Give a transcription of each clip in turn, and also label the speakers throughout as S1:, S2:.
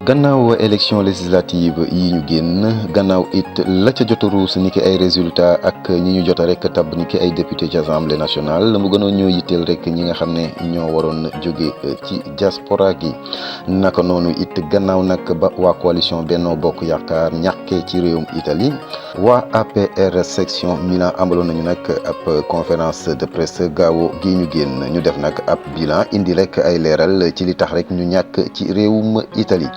S1: gannaaw élection législative yi ñu génn gannaaw it la ca jot a ruus ni ki ay résultats ak ñi ñu jot a rek tabb ni ki ay député ci assemblée nationale mu gënoon ñoo yitteel rek ñi nga xam ne ñoo waroon jóge ci diaspora gi naka noonu it gannaaw nag ba waa coalition Benno Bokk Yaakaar ñàkkee ci réewum Italie waa APR section Milan amaloon nañu nag ab conférence de presse gaawu gi ñu génn ñu def nag ab bilan indi rek ay leeral ci li tax rek ñu ñàkk ci réewum Italie.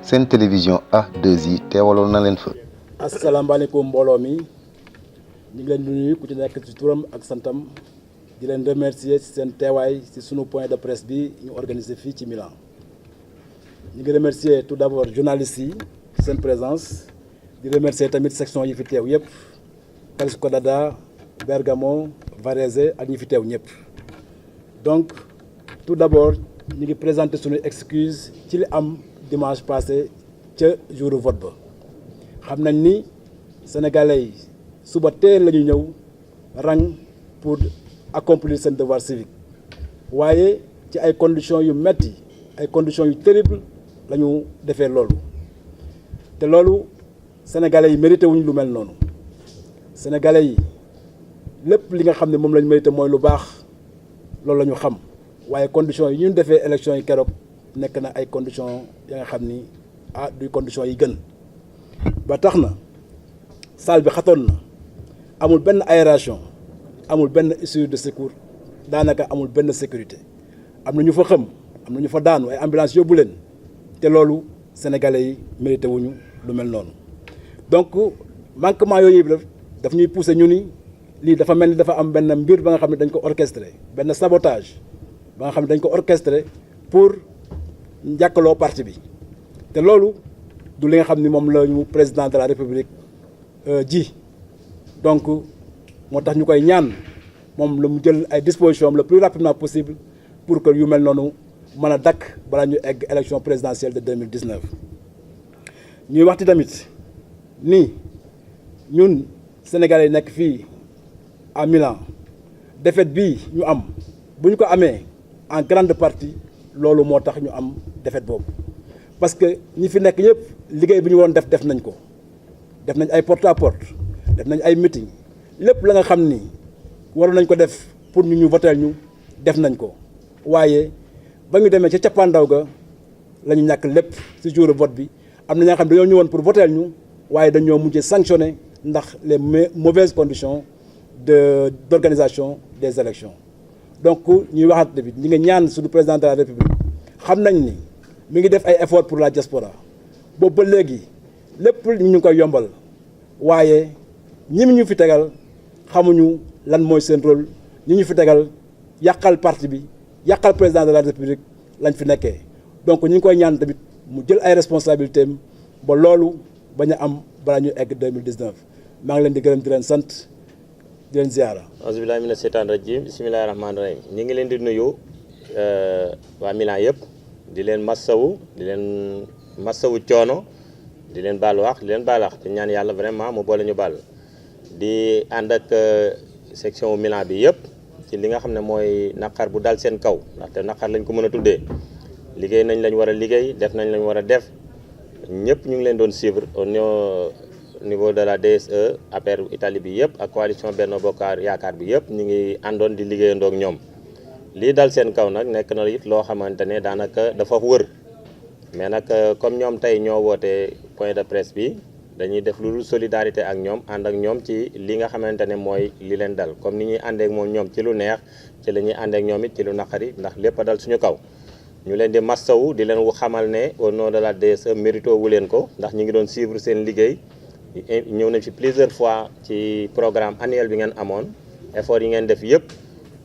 S1: seen télévision A2I teewaloon na leen fa.
S2: asalaamaaleykum mbooloo mi ñu ngi leen di nuyu ku ci nekk ci turam ak santam di leen remercier ci seen teewaay ci sunu point de presse bi ñu organisé fii ci Milan. ñu ngi remercier tout d'abord journalistes yi ci seen présence di remercier tamit section yi fi teew yëpp Pescoda Bergamo Varese ak ñi fi teew ñëpp. donc tout d'abord ñu ngi présenter sunu excuse ci li am. dimanche passé ca jour vote ba xam nañ ni sénégalais yi suba teel la ñu ñëw rang pour accomplir seen devoir civique waaye ci ay conditions yu metti ay conditions yu terrible la ñu defee loolu te loolu sénégalais yi mérité wuñ lu mel noonu sénégalais yi lépp li nga xam ne moom la ñu mérité mooy lu baax loolu la ñu xam waaye conditions yi ñu defee élection yi keroog. nekk na ay conditions ya nga xam ni du conditions yi gën ba tax na salle bi xatoon na amul benn aération amul benn issue de secours daanaka amul benn sécurité am na ñu fa xëm am na ñu fa daanu ay ambulance yóbbu leen te loolu sénégalais yi mérité wuñu lu mel noonu donc manquement yooyu daf ñuy pousser ñu ni lii dafa mel ni dafa am benn mbir ba nga xam ne dañ ko orchestré benn sabotage ba nga xam ne dañ ko orchestré pour njàkkaloo parti bi te loolu du li nga xam ni moom la ñu président de la république ji donc moo tax ñu koy ñaan moom la mu jël ay dispositions le plus rapidement possible pour que yu mel noonu mën a dakk balaa ñu egg élection présidentielle de 2019 ñuy waxti tamit ni ñun sénégalais yi nekk fii à Milan défaite bii ñu am bu ñu ko amee en grande partie loolu moo tax ñu am défaite boobu parce que ñi fi nekk yëpp liggéey bi ñu woon def nañ ko def nañ ay porte à porte def nañ ay meeting lépp la nga xam ni waroon nañ ko def pour ñu voteel ñu def nañ ko waaye ba ñu demee ca cappaandaw ga la ñu ñàkk lépp ci jour vote bi am na ñoo xam ne dañoo ñëwoon pour voteel ñu waaye dañoo mujjee sanctionné ndax les mauvaises conditions d'organisation des élections donc ñuy waxaat tamit ñi nga ñaan suñu président de la république xam nañ ni mi ngi def ay efforts pour la diaspora boobu ba léegi lépp ñu ngi koy yombal waaye ñi ñu fi tegal xamuñu lan mooy seen rôle ñi ñu fi tegal yàqal parti bi yàqal président de la république lañ fi nekkee donc ñu ngi koy ñaan tamit mu jël ay responsabilités am ba loolu bañ a am balaa ñu egg 2019 maa ngi leen di gërëm di leen sant di leen ziara.
S3: auzu billaahi mina sheytaani rajiim bismillaahi rahmaani rahiim ñu ngi leen di nuyu waa Milan yëpp di leen massawu coono di leen baal wax di leen baal wax te ñaan yàlla vraiment mu boole ñu baal di ànd ak section Milan bi yëpp ci li nga xam ne mooy naqar bu dal seen kaw ndaxte naqar lañ ko mën a tuddee liggéey nañ lañ war a liggéey def nañ lañ war a def ñëpp ñu ngi leen doon suivre au niveau de la DSE APR Italie bi yëpp ak coalition Benno Bokk Yaakaar bi yëpp ñu ngi àndoon di liggéeyandoo ak ñoom lii dal seen kaw nag nekk na it loo xamante ne daanaka dafa wër mais nag comme ñoom tey ñoo woote point de presse bi dañuy def lu solidarité ak ñoom ànd ak ñoom ci li nga xamante ne mooy li leen dal comme ni ñuy àndee ak moom ñoom ci lu neex ci la ñuy àndee ak ñoom it ci lu naqari ndax lépp a dal suñu kaw ñu leen di massawu di leen xamal ne au nom de la DSE mérito wu leen ko ndax ñu ngi doon suivre seen liggéey ñëw nañ fi plusieurs fois ci programme annuel bi ngeen amoon effort yi ngeen def yëpp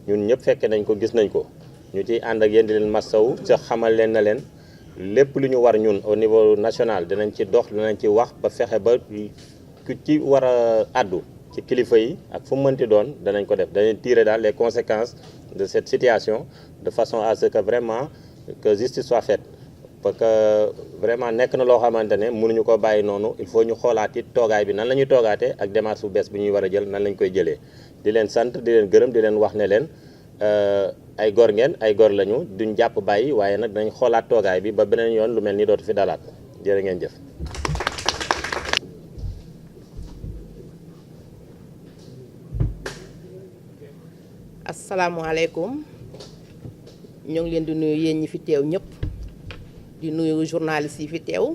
S3: ñun ñëpp fekke nañ ko gis nañ ko ñu ciy ànd ak yéen di leen massawu ca xamal leen na leen lépp lu ñu war ñun au niveau national dinañ ci dox dinañ ci wax ba fexe ba ku ci war a àddu ci kilifa yi ak fu mu mënti doon danañ ko def danañ tirer daal les conséquences de cette situation de façon à ce que vraiment que justice soit faite parce que vraiment nekk na loo xamante ne mënuñu ko bàyyi noonu il faut ñu xoolaat it toogaay bi nan la ñuy toogaatee ak démarche bu bees bi ñuy war a jël nan lañ koy jëlee di leen sant di leen gërëm di leen wax ne leen ay gor ngeen ay gor lañu duñ jàpp bàyyi waaye nag dinañ xoolaat toogaay bi ba beneen yoon lu mel ni dootu fi dalaat jërë ngeen jëf.
S4: asalaamaaleykum ñoo ngi leen di nuyu yéen ñi fi teew ñëpp di nuyu journalistes yi fi teew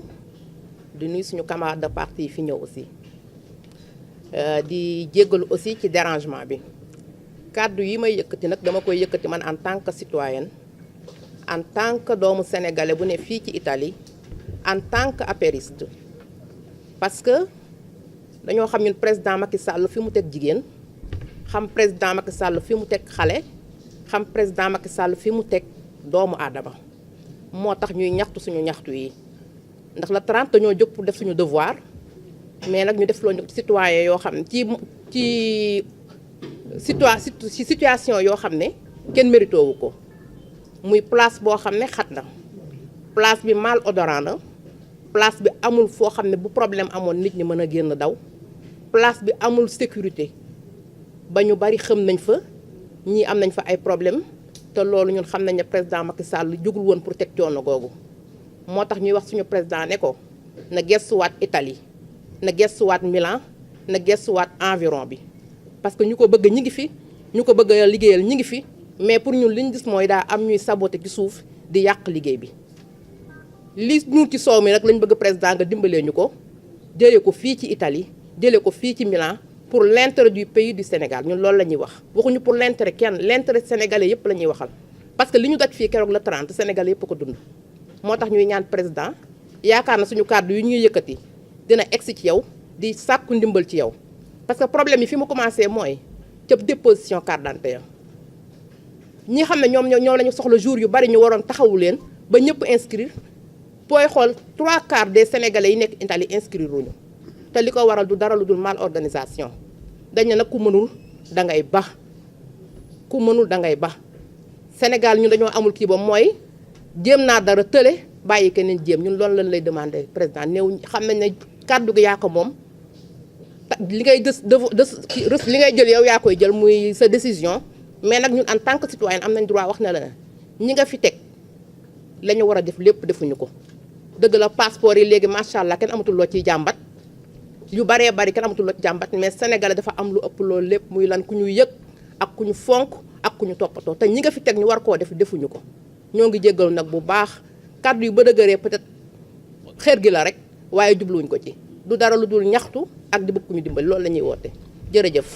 S4: di nuyu suñu camarade de parti yi fi ñëw aussi di jéggalu aussi ci dérangement bi kàddu yi may yëkkati nag dama koy yëkkati man en tant que citoyenne en tant que doomu sénégalais bu ne fii ci Italie en tant que apériste parce que dañoo xam ñun président Macky Sall fi mu teg jigéen xam président Macky Sall fi mu teg xale xam président Macky Sall fi mu teg doomu aadama moo tax ñuy ñaxtu suñu ñaxtu yi ndax la 30 dañoo jóg pour def suñu devoir mais nag ñu def loo ñu citoyen yoo xam ne ci situation yoo xam ne kenn mérito wu ko muy place boo xam ne xat na place bi mal odorant na place bi amul foo xam ne bu problème amoon nit ñi mën a génn daw place bi amul sécurité ba ñu bari xam nañ fa ñii am nañ fa ay problème te loolu ñun xam nañ ne président Macky Sall jógul woon pour teg coono googu moo tax ñuy wax suñu président ne ko na gestuwaat Italie na gestuwaat Milan na gestuwaat environ bi parce que ñu ko bëgg ñi ngi fi ñu ko bëgg a liggéeyal ñi ngi fi mais pour ñun li ñu gis mooy daa am ñuy saboter ci suuf di yàq liggéey bi li ñu ci soow mi nag lañ bëgg président nga dimbalee ñu ko jëlee ko fii ci Italie jëlee ko fii ci Milan pour l'intérêt du pays du Sénégal ñun loolu la ñuy wax waxuñu pour l'intérêt kenn l'intérêt sénégalais yëpp la ñuy waxal parce que li ñu daj fii keroog la 30 sénégalais yëpp ko dund moo tax ñuy ñaan président yaakaar na suñu kàddu yu ñuy yëkkati dina egsi ci yow di sàkku ndimbal ci yow parce que problème yi fi mu commencé mooy ca déposition carte d'identité ñi xam ne ñoom la ñu soxla jour yu bari ñu waroon taxawu leen ba ñëpp inscrire booy xool 3/4 des sénégalais yi nekk Italie inscrire wuñu te li ko waral du dara lu dul mal organisation dañ ne nag ku mënul da ngay ba ku mënul da ngay ba Sénégal ñun dañoo amul kii ba mooy jéem naa dara tële bàyyi keneen jéem ñun loolu lañ lay demander président néew xam nañ ne kàddu gi yaa ko moom li ngay li ngay jël yow yaa koy jël muy sa décision mais nag ñun en tant que citoyen am nañ droit wax ne la ne ñi nga fi teg la ñu war a def lépp defuñu ko dëgg la passeport yi léegi macha allah kenn amatul loo ciy jàmbat yu baree bari kenn amatul loo ci jàmbat mais sénégalais dafa am lu ëpp loolu lépp muy lan ku ñu yëg ak ku ñu fonk ak ku ñu toppatoo te ñi nga fi teg ñu war koo def defuñu ko ñoo ngi jéggalu nag bu baax kàddu yu ba dëgëree peut-être xeer gi la rek waaye jubluwuñ ko ci du dara lu dul ñaxtu ak di bëgg ku ñu dimbali loolu la ñuy woote jërëjëf.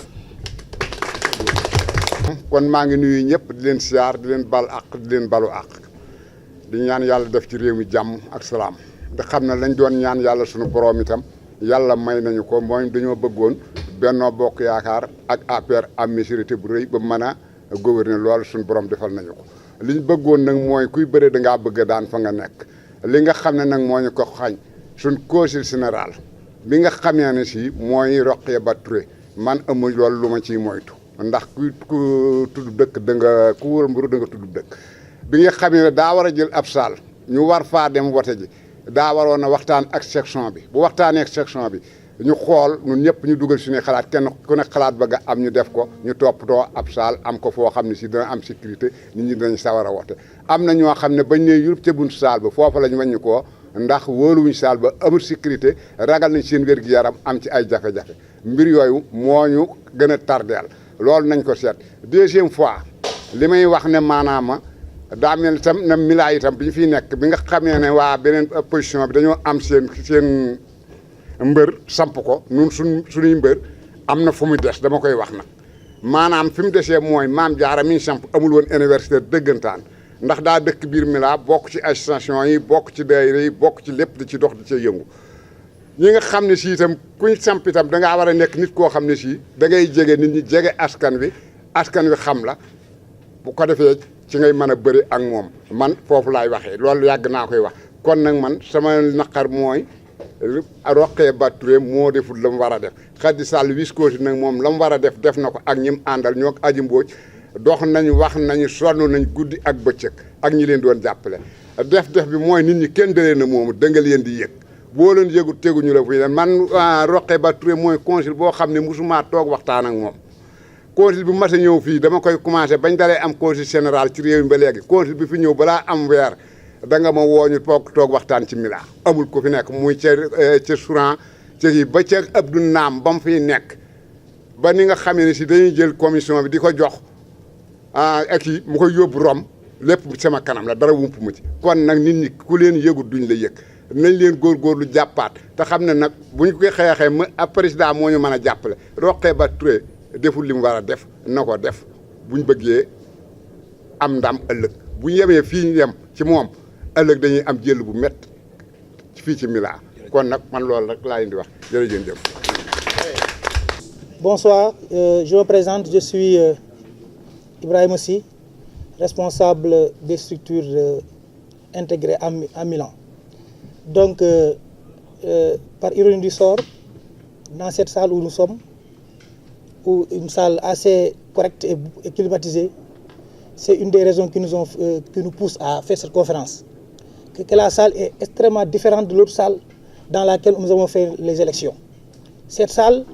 S5: kon maa ngi nuyu ñëpp di leen siyaar di leen bal àq di leen balu àq di ñaan yàlla def ci réew mi jàmm ak salaam da xam ne lañ doon ñaan yàlla suñu borom itam yàlla may nañu ko mooy dañoo bëggoon Benno Bokk Yaakaar ak APR am majorité bu rëy ba mën a gouverner loolu suñu borom defal nañu ko liñ bëggoon nag mooy kuy bëre da ngaa bëgg daan fa nga nekk li nga xam ne nag moo ñu ko xañ suñ conseil général bi nga xamee ne si mooy Rokhaya Ba Touré man amuñ loolu lu ma ciy moytu ndax ku tudd dëkk da nga ku wóor mburu da nga tudd dëkk bi nga xamee ne daa war a jël ab saal ñu war faa dem wote ji daa waroon a waxtaan ak section bi bu waxtaanee ak section bi ñu xool ñun ñëpp ñu dugal suñuy xalaat kenn ku ne xalaat ba nga am ñu def ko ñu toppatoo ab saal am ko foo xam ne si dana am sécurité nit ñi dinañ sawar a wote am na ñoo xam ne bañ ne yurub ca buntu saal ba foofa lañ wàññi koo ndax wóoluwuñ saal ba amul sécurité ragal nañ seen wér-gi-yaram am ci ay jafe-jafe mbir yooyu moo ñu gën a tardeel loolu nañ ko seet deuxième fois li may wax ne maanaama daa mel itam na Milan itam bi ñu fiy nekk bi nga xamee ne waa beneen opposition bi dañoo am seen mbër samp ko ñun suñuy mbër am na fu mu des dama koy wax nag maanaam fi mu desee mooy Maam Jaara mi ñu samp amul woon université dëggantaan ndax daa dëkk biir Milan bokk ci association yi bokk ci daayira yi bokk ci lépp di ci dox di ci yëngu ñi nga xam ne si itam kuñ samp itam da ngaa war a nekk nit koo xam ne si da ngay jege nit ñi jege askan wi xam la bu ko defee ci ngay mën a bëri ak moom man foofu laay waxee loolu yàgg naa koy wax kon nag man sama naqar mooy Rokhaya Ba Touré moo deful la mu war a def Khady Sall Wisconsin nag moom la mu war a def na ko ak ñim àndal ñoo Aji Mbodj dox nañu wax nañu sonn nañ guddi ak bëccëg ak ñi leen doon jàppale def bi mooy nit ñi kenn dalee na moomu da nga leen di yëg boo leen yëgut teguñu la fu ñu man Rokhaya Ba Touré mooy consul boo xam ne mosumaa toog waxtaan ak moom consul bi mas a ñëw fii dama koy commencé bañ dalee am consul général ci réew mi ba léegi consul bi fi ñëw balaa am weer da nga ma woo ñu toog waxtaan ci Milan amul ku fi nekk muy ca Souran ca yi ba ca Abdou Naam ba mu fiy nekk ba ni nga xamee ne si dañuy jël commission bi di ko jox ak yi mu koy yóbbu Rome lépp sama kanam la dara wump mu ci kon nag nit ñi ku leen yëgut duñ la yëg nañ leen góorgóorlu jàppaat te xam ne nag bu ñu koy xeexee ab président moo ñu mën a jàppale Rokhaya Ba Touré deful li mu war a def na ko def bu ñu bëggee am ndam ëllëg bu ñu yemee fii ñu yem ci moom ëllëg dañuy am jël bu métti fii ci Milan kon nag man loolu rek laa leen di wax jërëjëf.
S6: Bonsoir, je me présente, je suis Ibrahim Sy, responsable des structures intégrées à Milan. Donc, par ironie du sort, dans cette salle où nous sommes, ou une salle assez correcte et climatisée, c'est une des raisons qui nous pousse à faire cette conférence. Que la salle est extrêmement différente de l'autre salle dans laquelle nous avons fait les élections. Cette salle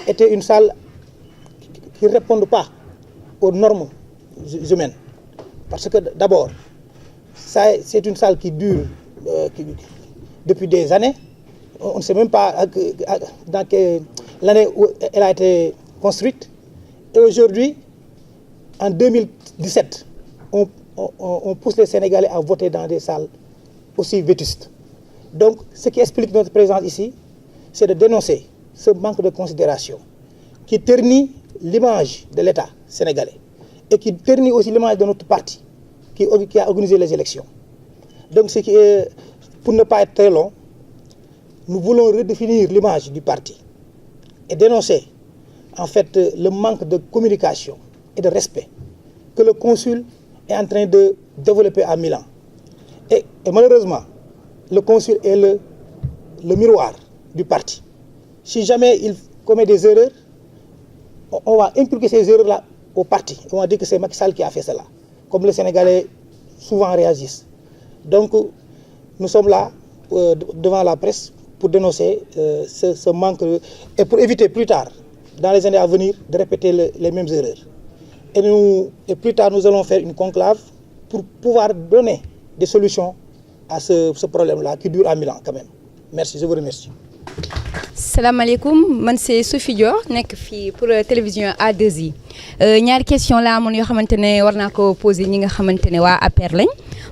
S6: était une salle qui ne répond pas aux normes humaines. Parce que d'abord, c'est une salle qui dure depuis des années. On ne sait même pas dans l'année où elle a été construite. Et aujourd'hui, en 2017, on pousse les Sénégalais à voter dans des salles aussi vétustes. Donc, ce qui explique notre présence ici, c'est de dénoncer ce manque de considération qui ternit l'image de l'État sénégalais et qui ternit aussi l'image de notre parti qui a organisé les élections. Donc, pour ne pas être très long, nous voulons redéfinir l'image du parti et dénoncer en fait le manque de communication et de respect que le consul est en train de développer à Milan. Et malheureusement, le consul est le miroir du parti. Si jamais il commet des erreurs, on va inculquer ces erreurs-là au parti. On va dire que c'est Macky Sall qui a fait cela, comme les Sénégalais souvent réagissent. Donc, nous sommes là devant la presse pour dénoncer ce manque et pour éviter plus tard, dans les années à venir, de répéter les mêmes erreurs. Et plus tard, nous allons faire une conclave pour pouvoir donner des solutions à ce problème-là qui dure à Milan quand même. Merci, je vous remercie.
S7: Salam alaikum, man c'est Sophie Dior, nek fi pour télévision A2I. Ñaari question la amone yo xamantene war na ko poser ñi nga xamantene wa APR lañ.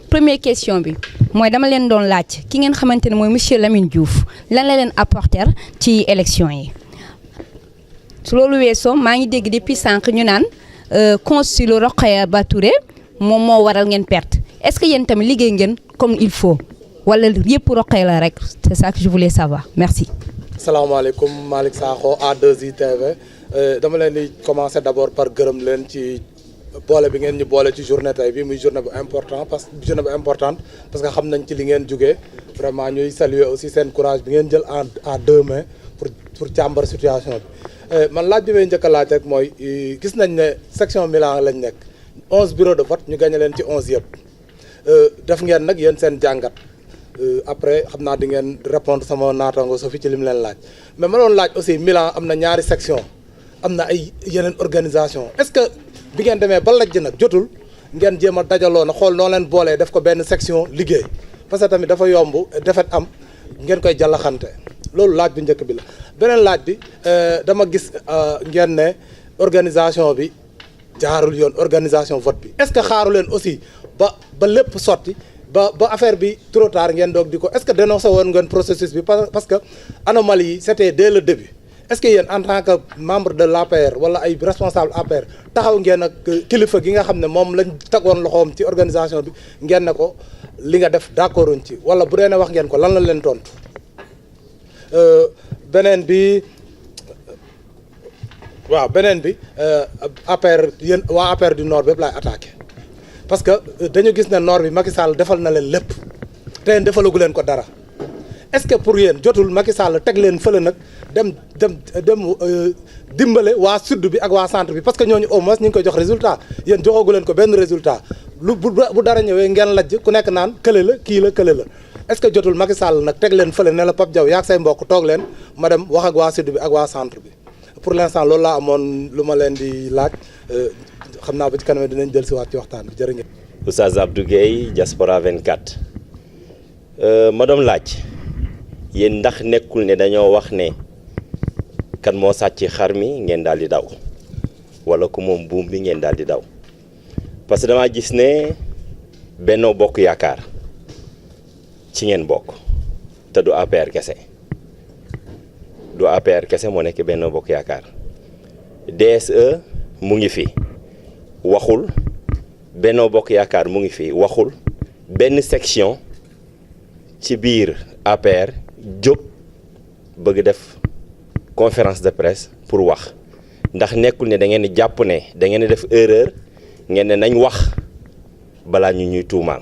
S7: Première question bi moy dama leen doon laaj ki ngeen xamantene moy monsieur Lamine Diouf lan la leen apporter ci élection yi. Su lolu wesso ma ngi dégg depuis sank ñu naan consul Rokhaya Ba Touré mom mo waral ngeen perte. Est-ce que yeen tamit liggéey ngeen comme il faut wala yépp Rokhaya la rek? C'est ça que je voulais savoir. Merci.
S8: Assalamu alaikum, Malik Sakho A2I TV. Dama leen di commencer d'abord par gërëm leen ci boole bi ngeen ñu boole ci journée tay bi muy journée bu importante parce que xam nañ ci li ngeen jógee vraiment ñuy saluer aussi seen courage bi ngeen jël à deux mains pour càmbar situation bi. Man laaj bi may njëkk a laaj rek mooy gis nañ ne section Milan lañ nekk 11 bureaux de vote ñu gagné leen ci 11 yëpp def ngeen nag yéen seen jàngat. Après xam naa di ngeen répondre sama naataango Sophie ci lim leen laaj mais ma doon laaj aussi Milan am na ñaari section am na ay yeneen organisation est-ce que bi ngeen demee ba lajj nag jotul ngeen jéem a dajaloo na xool noo leen boolee def ko benn section liggéey parce que tamit dafa yomb defet am ngeen koy jàllaxante loolu laaj bi njëkk bi la. beneen laaj bi dama gis ngeen ne organisation bi jaarul yoon organisation vote bi est-ce que xaaru leen aussi ba lépp sotti. ba affaire bi trop tard ngeen doog di ko est-ce que dénoncé woon ngeen processus bi parce que anomalie yi c'était dès le début est-ce que yéen en tant que membre de l'APR wala ay responsable APR taxaw ngeen ak kilifa gi nga xam ne moom lañ tegoon loxoom ci organisation bi ngeen ne ko li nga def d'accorduñ ci wala bu dee ne wax ngeen ko lan la leen tontu beneen bi waaw beneen bi APR yéen waa APR du Nord bépp laay attaqué. Parce que dañu gis ne nord bi Macky Sall defal na leen lépp te yéen defalagu leen ko dara est-ce que pour yéen jotul Macky Sall teg leen fële nag dem dimbale waa sud bi ak waa centre bi parce que ñooñu au moins ñu ngi koy jox résultat yéen joxagu leen ko benn résultat lu bu dara ñëwee ngeen lajj ku nekk naan kële la kii la kële la est-ce que jotul Macky Sall nag teg leen fële ne la Pape Diaw yaa ak say mbokk toog leen ma dem wax ak waa sud bi ak waa centre bi pour l'instant loolu laa amoon lu ma leen di laaj. xam naa ba ci kanam dinañ jël si waat ci waxtaan bi jërë ngeen.
S3: Oustaz Abdou Gueye Diaspora 24. ma doon laaj yéen ndax nekkul ne dañoo wax ne kan moo sàcc xar mi ngeen daal di daw wala ku moom buum bi ngeen daal di daw parce que damaa gis ne Benno Bokk Yaakaar ci ngeen bokk te du APR kese du APR kese moo nekk Benno Bokk Yaakaar DSE mu ngi fi waxul Benno Bokk Yaakaar mu ngi fi waxul benn section ci biir APR jóg bëgg def conférence de presse pour wax ndax nekkul ne da ngeen di jàpp ne da ngeen di def erreur ngeen ne nañ wax balaa ñu ñuy tuumaal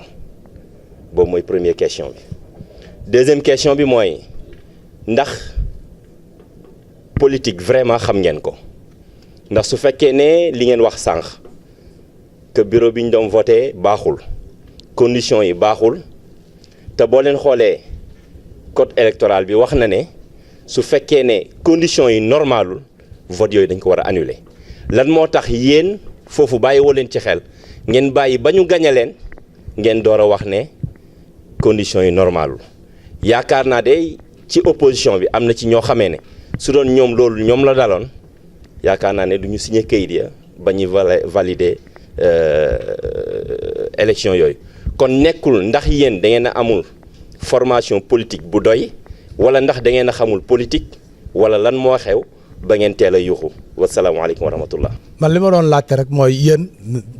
S3: boobu mooy première question bi. deuxième question bi mooy ndax politique vraiment xam ngeen ko ndax su fekkee ne li ngeen wax sànq que bureau bi ñu doon voté baaxul conditions yi baaxul te boo leen xoolee code électoral bi wax na ne su fekkee ne conditions yi normalul vote yooyu dañ ko war a annuler lan moo tax yéen foofu bàyyi woo leen ci xel ngeen bàyyi ba ñu gañe leen ngeen door a wax ne conditions yi normalul yaakaar naa de ci opposition bi am na ci ñoo xamee ne su doon ñoom loolu ñoom la daloon yaakaar naa ne du ñu signé kayit ya ba ñuy valider élection yooyu kon nekkul ndax yéen da ngeen a amul formation politique bu doy wala ndax da ngeen a xamul politique wala lan moo xew ba ngeen teel a yuuxu wasalaamaaleykum wa rahmatullah.
S8: man li ma doon laajte rek mooy yéen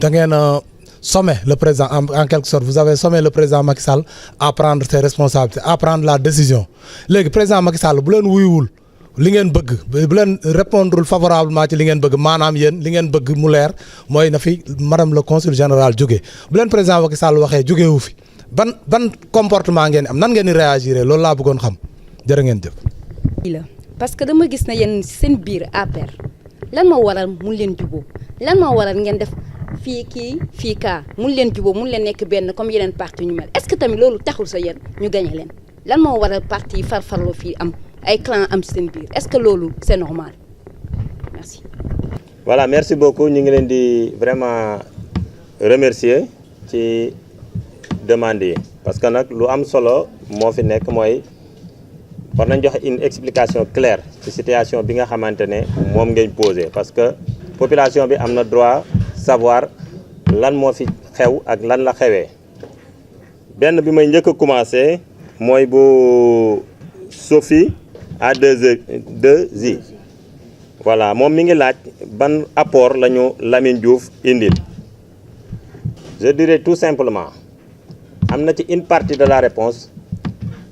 S8: da ngeen a sommé le président en quelque sorte vous avez sommé le président Macky Sall à prendre ses responsabilités à prendre la décision léegi président Macky Sall bu leen wuyuwul li ngeen bëgg bu leen répondre favorablement ci li ngeen bëgg maanaam yéen li ngeen bëgg mu leer mooy na fi madame le consul général jóge bu leen président Macky Sall waxee jógewu fi ban comportement ngeen am nan ngeen di réagir loolu laa bëggoon xam jërë ngeen jëf.
S7: parce que dama gis na yéen seen biir APR lan moo waral mun leen juboo lan moo waral ngeen def fii kii fii kaa mun leen juboo mun leen nekk benn comme yeneen parti ñu mel est-ce que tamit loolu taxul sa yéen ñu gagné leen lan moo waral parti yi farfarloo fii am ay clan am ci seen biir est-ce que loolu c'est normal merci.
S3: voilà merci beaucoup ñu ngi leen di vraiment remercier ci demande yi parce que nag lu am solo moo fi nekk mooy war nañ joxe une explication claire ci situation bi nga xamante ne moom ngeen posé parce que population bi am na droit savoir lan moo fi xew ak lan la xewee benn bi may njëkk a commencé mooy bu Sophie A2I voilà moom mi ngi laaj ban apport la ñu Lamine Diouf indil je dirais tout simplement am na ci une partie de la réponse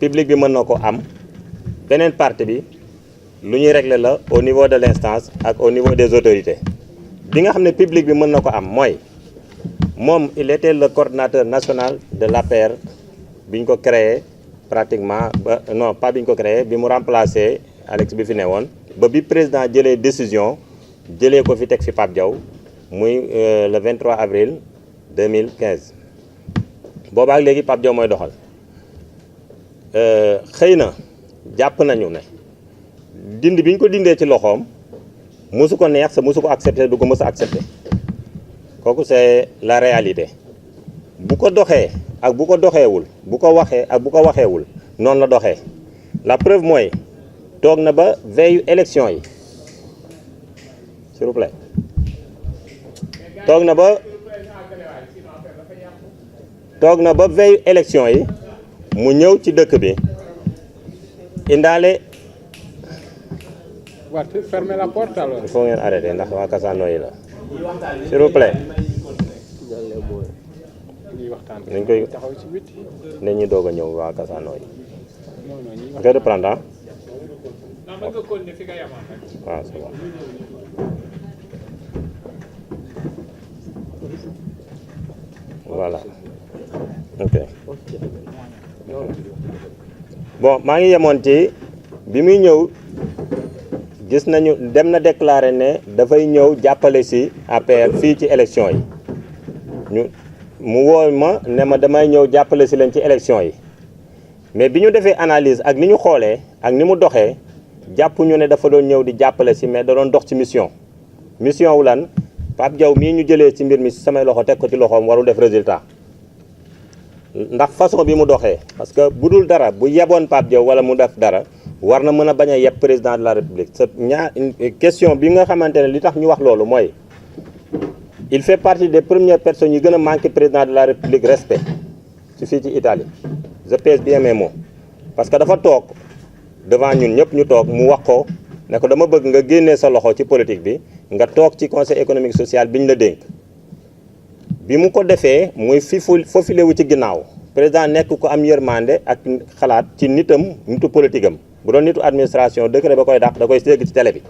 S3: public bi mën na ko am beneen partie bi lu ñuy régler la au niveau de l'instance ak au niveau des autorités bi nga xam ne public bi mën na ko am mooy moom il était le coordinateur national de l'APR bi ñu ko créé pratiquement ba non pas bi ñu ko créé bi mu remplacé Alex bi fi ne woon ba bi président jëlee décision jëlee ko fi teg fi Pape Diaw muy le 23 avril 2015 boobaak léegi Pape Diaw mooy doxal xëy na jàpp nañu ne dindi bi ñu ko dindee ci loxoom mosu ko neex sa mosu ko accepté du ko mës a accepté kooku c'est la réalité bu ko doxee ak bu ko doxeewul bu ko waxee ak bu ko waxeewul noonu la doxee la preuve mooy toog na ba veille élection yi s'il vous plaît toog na ba veille élection yi mu ñëw ci dëkk bi indaale.
S9: fermez la porte alors.
S3: il faut ngeen arrêter ndax waa Kassano yi la s'il vous plaît. nañ koy nañu doog a ñëw waa Kassano yi. ok reprendre ah. waaw c'est bon. voilà ok. bon maa ngi yemoon ci bi muy ñëw gis nañu dem na déclarer ne dafay ñëw jàppale ci APR fii ci élection yi mu woo ma ne ma damay ñëw jàppale ci leen ci élection yi mais bi ñu defee analyse ak ni ñu xoolee ak ni mu doxee jàpp ñu ne dafa doon ñëw di jàppale ci mais da doon dox ci mission wu lan Pape Diaw mii ñu jëlee ci mbir mi ci samay loxo teg ko ci loxoom warul def résultat ndax façon bi mu doxee parce que bu dul dara bu yeboon Pape Diaw wala mu def dara war na mën a bañ a yeb président de la république sa question bi nga xamante ne li tax ñu wax loolu mooy il fait partie des premières personnes yi gën a manqué président de la république respect ci fii ci Italie je pèse bien mes mots parce que dafa toog devant ñun ñëpp ñu toog mu wax ko ne ko dama bëgg nga génnee sa loxo ci politique bi nga toog ci conseil économique social bi ñu la dénk bi mu ko defee muy faufilé wu ci ginnaaw président nekk ko am yërmande ak xalaat ci nitu politique am bu doon nitu administration décret ba koy dàq da koy dégg ci télé bi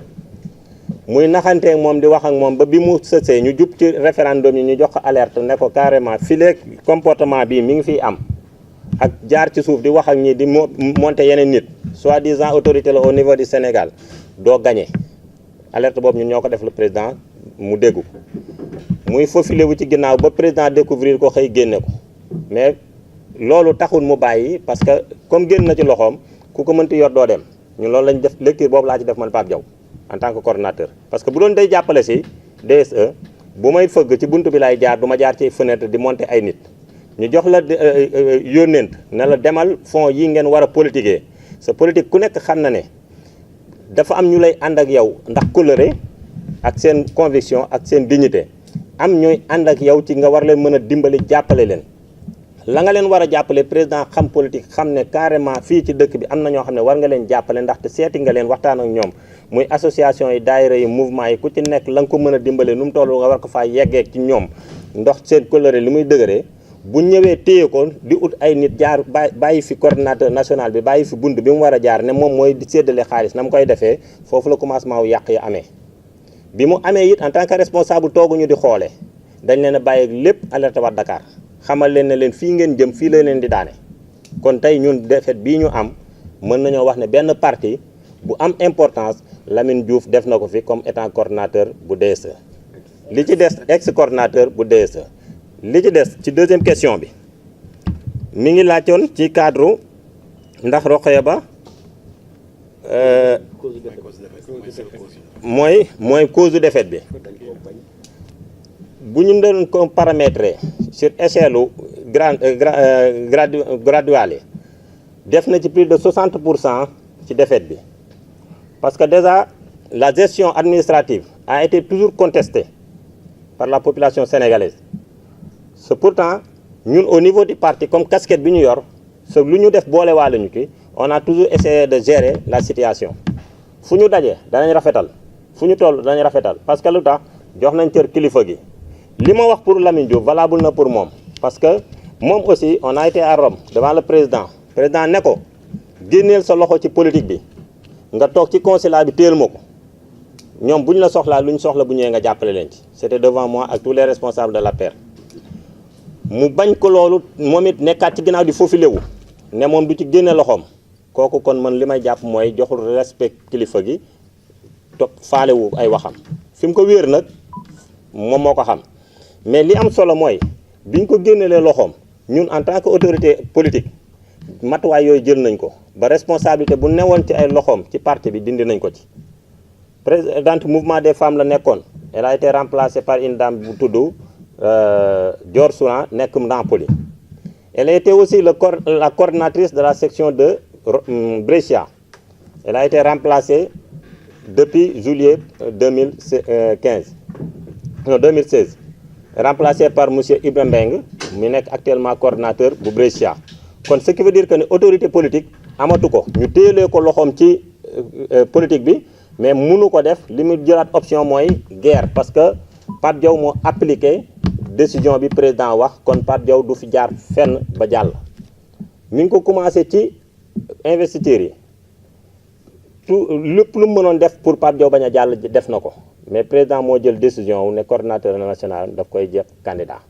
S3: muy naxanteeg moom di wax ak moom ba bi mu sësee ñu jub ci référendum yi ñu jox ko alerte ne ko carrément fileeg comportement bii mi ngi fiy am ak jaar ci suuf di wax ak ñi di monter yeneen nit soi-disant autorité la au niveau du Sénégal doo gagné alerte boobu ñun ñoo ko def le président mu déggu muy faufilé wu ci ginnaaw ba président découvrir ko xëy génne ko mais loolu taxul mu bàyyi parce que comme génn na ci loxoom ku ko mënti yor doo dem ñun loolu lañ def lecture boobu laa ci def man Pape Diaw en tant que coordonnateur parce que bu doon day jàppale si DSE bu may fëgg ci buntu bi laay jaar du ma jaar ci fenêtre di monter ay nit ñu jox la yónnent ne la demal fonds yi ngeen war a politiquer sa politique ku nekk xam na ne dafa am ñu lay ànd ak yow ndax coloré ak seen conviction ak seen dignité am ñooy ànd ak yow ci nga war leen mën a dimbali jàppale leen la nga leen war a jàppale président xam politique xam ne carrément fii ci dëkk bi am na ñoo xam ne war nga leen jàppale ndaxte seeti nga leen waxtaan ak ñoom muy association yi daayira yi mouvement yi ku ci nekk la nga ko mën a dimbale nu mu toll nga war ko faa yeggee ci ñoom ndox seen coloré li muy dëgëree bu ñëwee téye ko di ut ay nit jaar bàyyi fi coordinateur national bi bàyyi fi bunt bi mu war a jaar ne moom mooy di séddale xaalis na mu koy defee foofu la commencement wu yàq ya amee bi mu amee it en tant que responsable tooguñu di xoole dañ leen a bàyyi lépp alerte waat Dakar xamal leen ne leen fii ngeen jëm fii la leen di daane kon tey ñun défaite bii ñu am mën nañoo wax ne benn parti bu am importance Lamine Diouf def na ko fi comme étant coordinateur bu DSE li ci des ex coordinateur bu DSE li ci des ci deuxième question bi mi ngi laajoon ci cadre ndax Rokhaya Ba mooy cause du défaite bi bu ñu doon ko paramétrer sur échelle graduelle yi def na ci plus de 60% ci défaite bi parce que déjà la gestion administrative a été toujours contestée par la population sénégalaise c'est pourtant ñun au niveau du parti comme casquette bi ñu yor c'est lu ñu def boole waa lañu ki on a toujours essayé de gérer la situation fu ñu daje danañ rafetal fu ñu toll danañ rafetal parce que lu tax jox nañ cër kilifa gi li ma wax pour Lamine Diouf valable na pour moom parce que moom aussi on a été à Rome devant le président ne ko génneel sa loxo ci politique bi nga toog ci consulat bi téel ma ko ñoom bu ñu la soxlaa lu ñu soxla bu ñëwee nga jàppale leen ci c'était devant moi ak tous les responsables de l'APR mu bañ ko loolu moom it nekkaat ci ginnaaw di faufilé wu ne moom du ci génne loxoom kooku kon man li may jàpp mooy joxul respect kilifa gi topp faalewu ay waxam fi mu ko wéer nag moom moo ko xam mais li am solo mooy biñ ko génnelee loxoom ñun en tant que autorité politique matuwaay yooyu jël nañ ko ba responsabilité bu newoon ci ay loxoom ci parti bi dindi nañ ko ci présidente mouvement des femmes la nekkoon elle a été remplacée par une dame bu tudd Dior Souran nekk Nampoli elle a été aussi la coordinatrice de la section de Brescia elle a été remplacée depuis juillet 2016 remplacée par monsieur Ibrahima Mbengue mi nekk actuellement coordinateur bu Brescia kon ce qui veut dire que ne autorité politique amatu ko ñu téelee ko loxoom ci politique bi mais mënu ko def li mu jëlaat option mooy guerre parce que Pape Diaw moo appliqué décision bi président wax kon Pape Diaw du fi jaar fenn ba jàll mi ngi ko commencé ci investisseurs yi tout lépp lu mu mënoon def pour Pape Diaw bañ a jàll def na ko mais président moo jël décision wu ne coordinateur national daf koy jëf candidat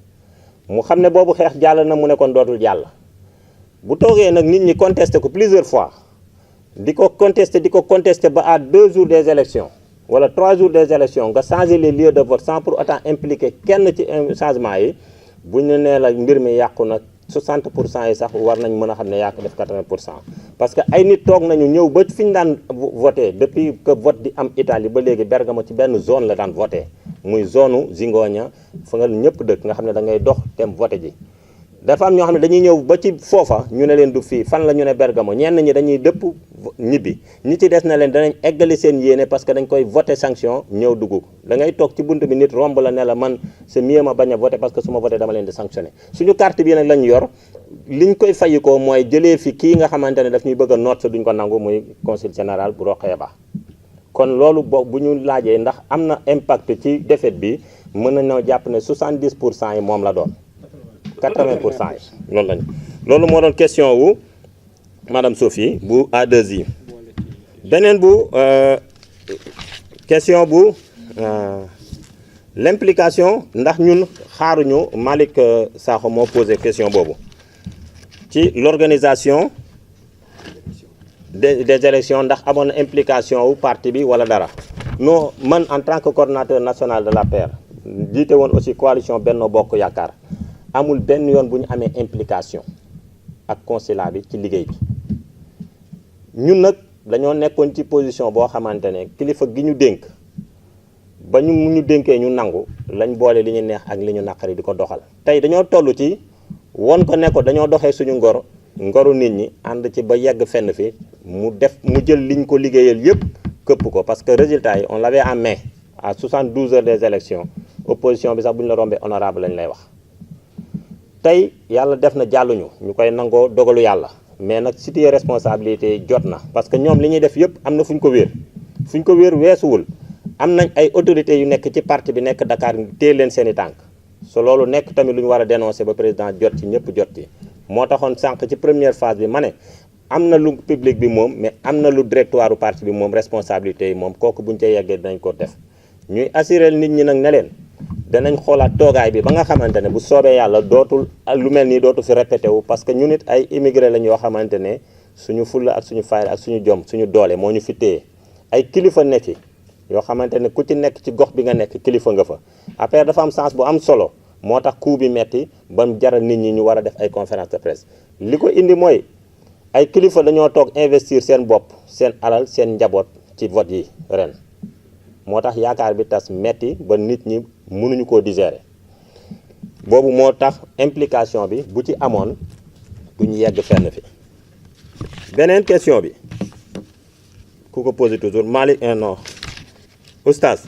S3: mu xam ne boobu xeex jàll na mu ne kon dootul jàll bu toogee nag nit ñi contesté ko plusieurs fois di ko contesté ba à 2 jours des élections wala 3 jours des élections nga changer les lieux de vote sans pour autant impliquer kenn ci changement yi bu ñu nee la mbir mi yàqu nag 60% yi sax war nañ mën a xam ne yàqu def 80% parce que ay nit toog nañu ñëw ba fi ñu daan voté depuis que vote di am Italie ba léegi Bergamo ci benn zone la daan voté muy zone u Zingoña fa nga ñëpp dëkk nga xam ne da ngay dox dem voté ji dafa am ñoo xam ne dañuy ñëw ba ci foofa ñu ne leen du fii fan la ñu ne Bergamo ñenn ñi dañuy dëpp ñibbi ñi ci des na leen danañ eggali seen yéene parce que dañ koy voté sanction ñëw dugg da ngay toog ci bunt bi nit romb la ne la man c'est mieux ma bañ a voté parce que su ma voté dama leen di sanctionné suñu carte bi nag lañ yor liñ koy fayikoo mooy jëlee fi kii nga xamante ne daf ñuy bëgg a noot sa duñ ko nangu muy consul général bu Rokhaya Ba kon loolu bu ñu laajee ndax am na impact ci défaite bi mën nañoo jàpp ne 70% yi moom la doon 80% yi loolu lañu loolu moo doon question wu madame Sophie bu A2I beneen bu question bu l'implication ndax ñun xaaruñu Malick Sakho moo posé question boobu ci l'organisation des élections ndax amoon na implication wu parti bi wala dara non man en tant que coordonnateur national de l'APR jiite woon aussi coalition Benno Bokk Yaakaar amul benn yoon bu ñu amee implication ak consulat bi ci liggéey bi ñun nag dañoo nekkoon ci position boo xamante ne kilifa gi ñu dénk ba ñu dénkee ñu nangu lañ boole li ñu neex ak li ñu naqari di ko doxal tey dañoo toll ci won ko ne ko dañoo doxee suñu ngoru nit ñi ànd ci ba yegg fenn fi mu jël liñ ko liggéeyal yëpp këpp ko parce que résultat yi on l'avait en main à 72 heures des élections opposition bi sax bu ñu la rombee honorable lañ lay wax tey yàlla def na jàlluñu ñu koy nangoo dogalu yàlla mais nag situer responsabilité jot na parce que ñoom li ñuy def yëpp am na fu ñu ko wéer weesuwul am nañ ay autorités yu nekk ci parti bi nekk Dakar téye leen seen i tànk so loolu nekk tamit lu ñu war a dénoncer ba président jot ci ñëpp jot ci moo taxoon sànq ci première phase bi ma ne am na lu public bi moom mais am na lu directoire parti bi moom responsabilité yi moom kooku buñ cay yeggee dinañ ko def ñuy assurer nit ñi nag ne leen danañ xoolaat toogaay bi ba nga xamante ne bu soobee yàlla dootul lu mel nii dootu fi répété wu parce que ñu nit ay immigré lañ yoo xamante ne suñu fulla ak suñu fayda ak suñu jom suñu doole moo ñu fi téye ay kilifa nekk fi yoo xamante ne ku ci nekk ci gox bi nga nekk kilifa nga fa après dafa am sens bu am solo moo tax coup bi metti ba mu jaral nit ñi ñu war a def ay conférence de presse li ko indi mooy ay kilifa dañoo toog investir seen bopp seen alal seen njaboot ci vote yi ren moo tax yaakaar bi tas metti ba nit ñi mënuñu koo digérer boobu moo tax implication bi bu ci amoon du ñu yegg fenn fi beneen question bi ku ko posé toujours Malick non oustaz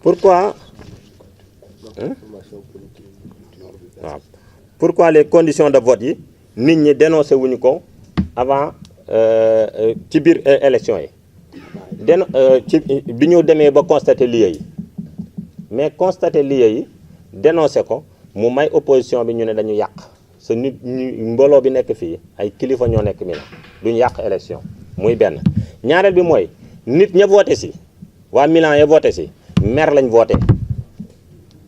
S3: pourquoi waaw pourquoi les conditions de vote yi nit ñi dénoncé wuñu ko avant ci biir élection yi ci bi ñu demee ba constater lieu yi mais constater lieu yi dénoncé ko mu may opposition bi ñu ne dañu yàq sa nit ñu mbooloo bi nekk fii ay kilifa ñoo nekk mi na duñu yàq élection muy benn ñaareel bi mooy nit ña voté si waa Milan ya voté si maire lañ voté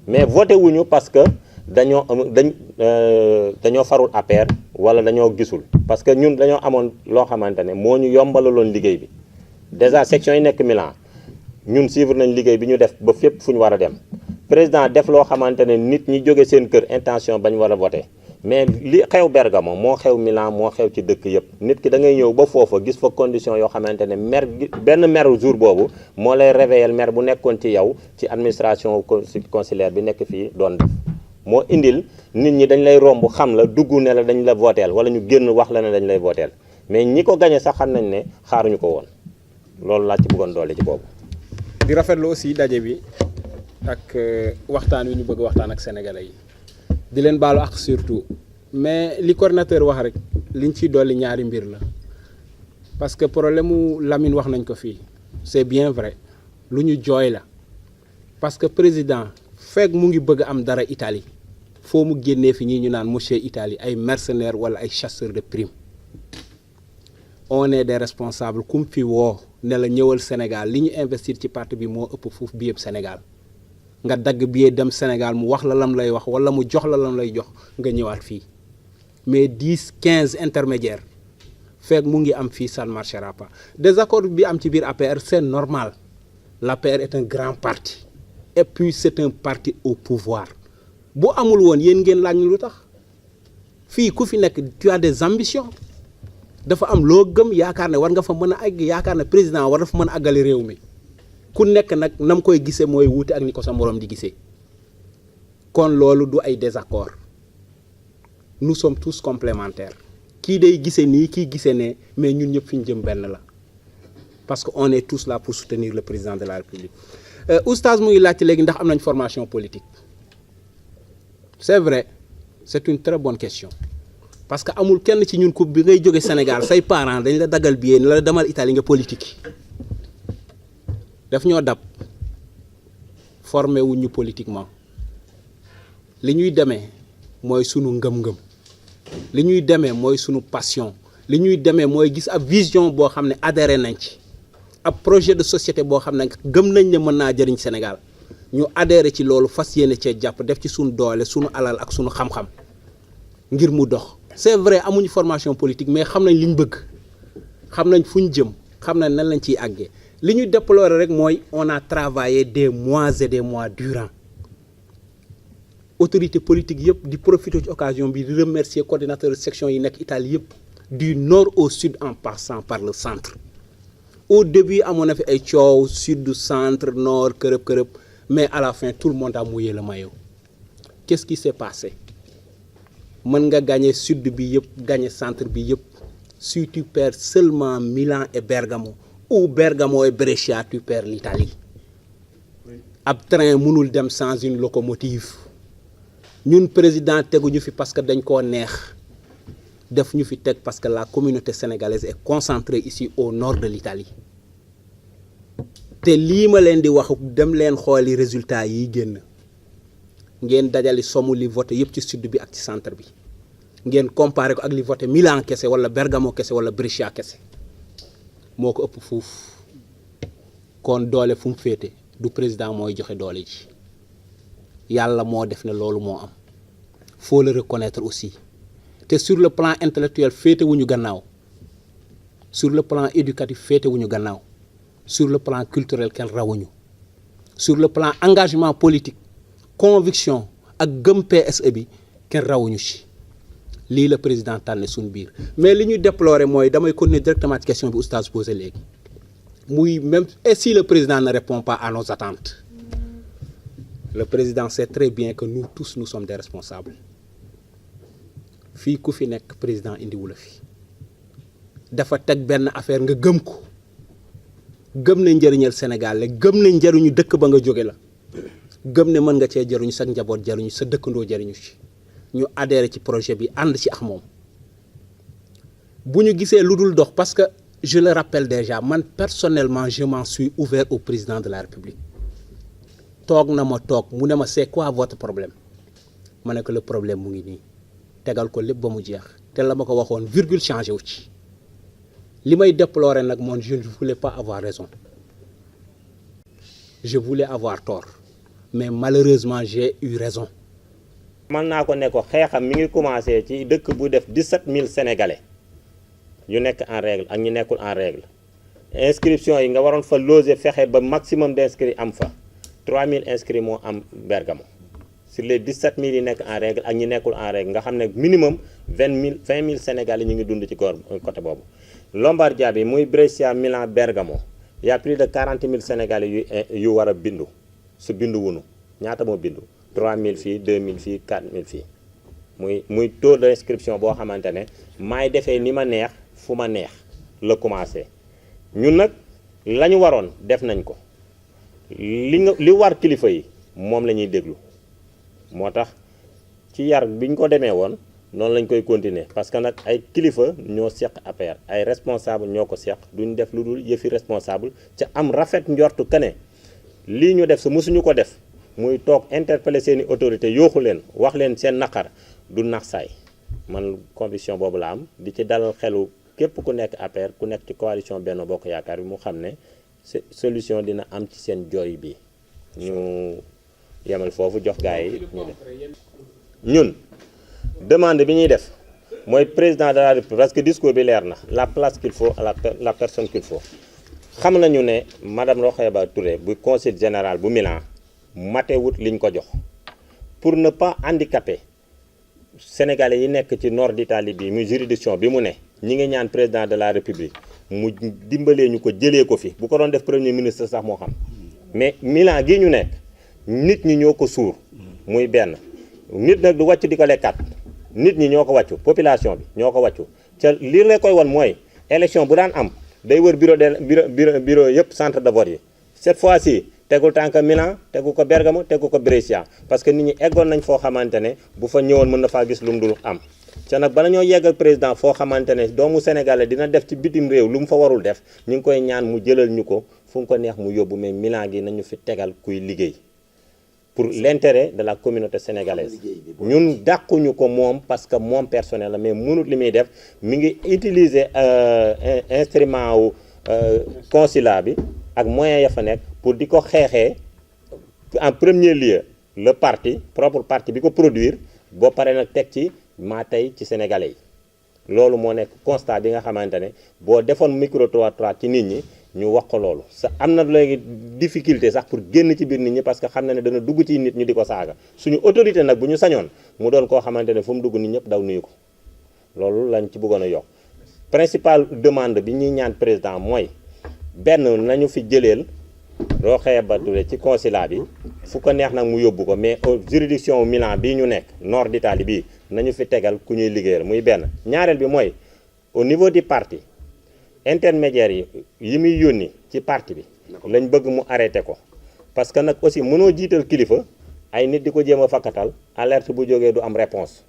S3: mais voté wuñu parce que dañoo farul APR wala dañoo gisul parce que ñun dañoo amoon loo xamante ne moo ñu yombalaloon liggéey bi déjà section yi nekk Milan ñun suivre nañ liggéey bi ñu def ba fépp fu ñu war a dem président def loo xamante ne nit ñi jóge seen kër intention bañ war a voté mais li xew Bergamo moo xew Milan moo xew ci dëkk yëpp nit ki da ngay ñëw ba foofa gis fa condition yoo xamante ne maire benn maire jour boobu moo lay réveiller maire bu nekkoon ci yow ci administration consulaire bi nekk fii doon def moo indil nit ñi dañ lay romb xam la dugg ne la dañ la vooteel wala ñu génn wax la ne dañ lay vooteel mais ñi ko gañe sax xam nañ ne xaaruñu ko woon loolu laa ci bëggoon doole ci boobu.
S9: di rafetlu aussi daje bi ak waxtaan wi ñu bëgg waxtaan ak sénégalais yi di leen baalu ak surtout mais li coordinateur wax rek liñ ciy dolli ñaari mbir la parce que problème mu Lamine wax nañ ko fii c'est bien vrai lu ñu jooy la parce que président fekk mu ngi bëgg am dara Italie foo mu génnee fi ñii ñu naan monsieur Italie ay mercenaires wala ay chasseurs de primes on est des responsables kum fi woo ne la ñëwal Sénégal li ñu investir ci parti bi moo ëpp foofu bi yëpp Sénégal nga dagg billet dem Sénégal mu wax la lam lay wax wala mu jox la lam lay jox nga ñëwaat fii mais 10 15 intermédiaires fekk mu ngi am fii ça ne marchera pas désaccord bi am ci biir APR c'est normal l'APR est un grand parti et puis c'est un parti au pouvoir bu amul woon yéen ngeen laaj lu tax fii ku fi nekk tu as des ambitions dafa am loo gëm yaakaar ne war nga fa mën a àgg yaakaar ne président war na fa mën a àggali réew mi ku nekk nag nam koy gisee mooy wuute ak ni ko sa moroom di gisee kon loolu du ay désaccord nous sommes tous complémentaires kii day gisee nii kii gisee ne mais ñun ñëpp fi ñu jëm benn la parce que on est tous là pour soutenir le président de la République oustaz mu ngi laajte léegi ndax am nañ formation politique c'est vrai c'est une très bonne question parce que amul kenn ci ñun ku bi ngay jóge Sénégal say parents dañ la dagal billet ne la demal Italie nga politique daf ñoo dab formé wuñ ñu politiquement li ñuy demee mooy sunu ngëm-ngëm li ñuy demee mooy sunu passion li ñuy demee mooy gis ab vision boo xam ne adhéré nañ ci ab projet de société boo xam ne gëm nañ ne mën naa jëriñ Sénégal ñu adhéré ci loolu fas yéene cee jàpp def ci sunu doole sunu alal ak sunu xam-xam ngir mu dox c'est vrai amuñu formation politique mais xam nañ li ñu bëgg xam nañ fu ñu jëm xam nañ nan lañ ciy àggee li ñu déplorer rek mooy on a travaillé des mois et des mois durant autorité politique yëpp di profiter ci occasion bi di remercier coordinateur section yi nekk Italie yëpp du nord au sud en passant par le centre au début amoon na fi ay coow sud centre nord kërëb mais à la fin tout le monde a mouillé le maillot qu'est-ce qui s'est passé mën nga gagner sud bi yëpp gagner centre bi yëpp si tu perds seulement Milan et Bergamo ou Bergamo et Brescia tu perds l'Italie ab train mënul dem sans une locomotive ñun président teguñu fi parce que dañ koo neex def ñu fi teg parce que la communauté sénégalaise est concentrée ici au nord de l'Italie te lii ma leen di wax dem leen xooli résultats yi génn ngeen dajali somu li voté yëpp ci sud bi ak ci centre bi ngeen comparé ko ak li voté Milan kese wala Bergamo kese wala Brescia kese moo ko ëpp fuuf kon doole fu mu féete du président mooy joxe doole ji yàlla moo def ne loolu moo am faut le reconnaître aussi te sur le plan intellectuel féete wuñu gannaaw sur le plan éducatif féete wuñu gannaaw sur le plan culturel kenn rawuñu sur le plan engagement politique conviction ak gëm PSE bi kenn rawuñu ci lii la président tànne suñu biir mais li ñuy déplorer mooy damay continuer directement ci question bi oustaz posé léegi muy même et si le président ne répond pas à nos attentes le président sait très bien que nous tous nous sommes des responsables fii ku fi nekk président indiwu la fi dafa teg benn affaire nga gëm ko gëm ne njëriñal Sénégal la gëm ne njëriñu dëkk ba nga jóge la gëm ne mën nga cee jëriñu sa njaboot jëriñu sa dëkkandoo jëriñu ci ñu adhéré ci projet bi ànd ci ak moom bu ñu gisee lu dul dox parce que je le rappelle déjà man personnellement je m'en suis ouvert au président de la République toog na ma toog mu ne ma c'est quoi votre problème ma ne que le problème mu ngi nii tegal ko lépp ba mu jeex te la ma ko waxoon virgule changé wu ci li may déplorer nag moom je ne voulais pas avoir raison je voulais avoir tort mais malheureusement j'ai eu raison.
S3: man naa ko ne ko xeexam mi ngi commencé ci dëkk bu def 17 000 sénégalais yu nekk en règle ak ñu nekkul en règle inscription yi nga waroon fa loger fexe ba maximum d'inscrits am fa 3000 inscrits moo am Bergamo sur les 17 000 yi nekk en règle ak ñi nekkul en règle nga xam ne minimum 20 000 sénégalais ñu ngi dund ci côté boobu. Lombardia bi muy Brescia Milan Bergamo y a plus de 40 000 sénégalais yu war a bindu su bindu wunu ñaata moo bindu 3000 fii 2000 fii 4000 fii muy taux d'inscription boo xamante ne maay defee ni ma neex fu ma neex la commencé ñun nag la ñu waroon def nañ ko li war kilifa yi moom la ñuy déglu moo tax ci yar bi ñu ko demee woon noonu lañ koy continuer parce que nag ay kilifa ñoo seq APR ay responsable ñoo ko seq duñ def lu dul yëfi responsable ca am rafet njortu kane lii ñu def su mësuñu ko def muy toog interpeller seeni autorité yooxu leen wax leen seen naqar du nax saay man conviction boobu la am di ci dalal xelu képp ku nekk APR ku nekk ci coalition Benno Bokk Yaakaar bi mu xam ne solution dina am ci seen jooy bi ñu yemal foofu jox gars yi ñu def ñun demande bi ñuy def mooy président de la République parce que discours bi leer na la place qu'il faut à la personne qu'il faut xam nañu ne madame Rokhaya Touré bu conseil général bu Milan matewut liñ ko jox pour ne pas handicaper sénégalais yi nekk ci nord d'Italie bi muy juridiction bi mu ne ñi ngi ñaan président de la République mu dimbalee ñu ko jëlee ko fi bu ko doon def premier ministre sax moo xam mais Milan gi ñu nekk nit ñi ñoo ko suur muy benn nit nag du wàcc di ko lekkat nit ñi ñoo ko wàccu population bi ñoo ko wàccu ca lii la koy won mooy élection bu daan am day wër bureau yëpp centre de vote yi cette fois-ci tegul tànk Milan tegu ko Bergamo tegu ko Brescia parce que nit ñi eggoon nañ foo xamante ne bu fa ñëwoon mën na faa gis lu mu dul am ca nag bala ñoo yeggal président foo xamante ne doomu sénégalais dina def ci bitim réew lu mu fa warul def ñu ngi koy ñaan mu jëlal ñu ko fu mu ko neex mu yóbbu mais Milan gi nañu fi tegal kuy liggéey pour l'intérêt de la communauté sénégalaise ñun dàquñu ko moom parce que moom personnel la mais mënut li muy def mi ngi utiliser instrument wu consulat bi ak moyens ya fa nekk pour di ko xeexee en premier lieu le parti propre parti bi ko produire boo paree nag teg ci maa tey ci sénégalais yi loolu moo nekk constat bi nga xamante ne boo defoon micro-trottoir ci nit ñi ñu wax ko loolu sa am na léegi difficulté sax pour génn ci biir nit ñi parce que xam na ne dana dugg ci nit ñi di ko saaga suñu autorité nag bu ñu sañoon mu doon koo xamante ne fu mu dugg nit ñëpp daw nuyu ko loolu lañ ci bëggoon a yokk principale demande bi ñuy ñaan président mooy benn nañu fi jëleel Rokhaya Touré ci consulat bi fu ko neex nag mu yóbbu ko mais juridiction Milan bii ñu nekk nord d'Italie bii nañu fi tegal ku ñuy liggéeyal muy benn ñaareel bi mooy au niveau du parti intermédiaire yi muy yónni ci parti bi lañ bëgg mu arrêté ko parce que nag aussi mënoo jiital kilifa ay nit di ko jéem a fakkatal alerte bu jógee du am réponse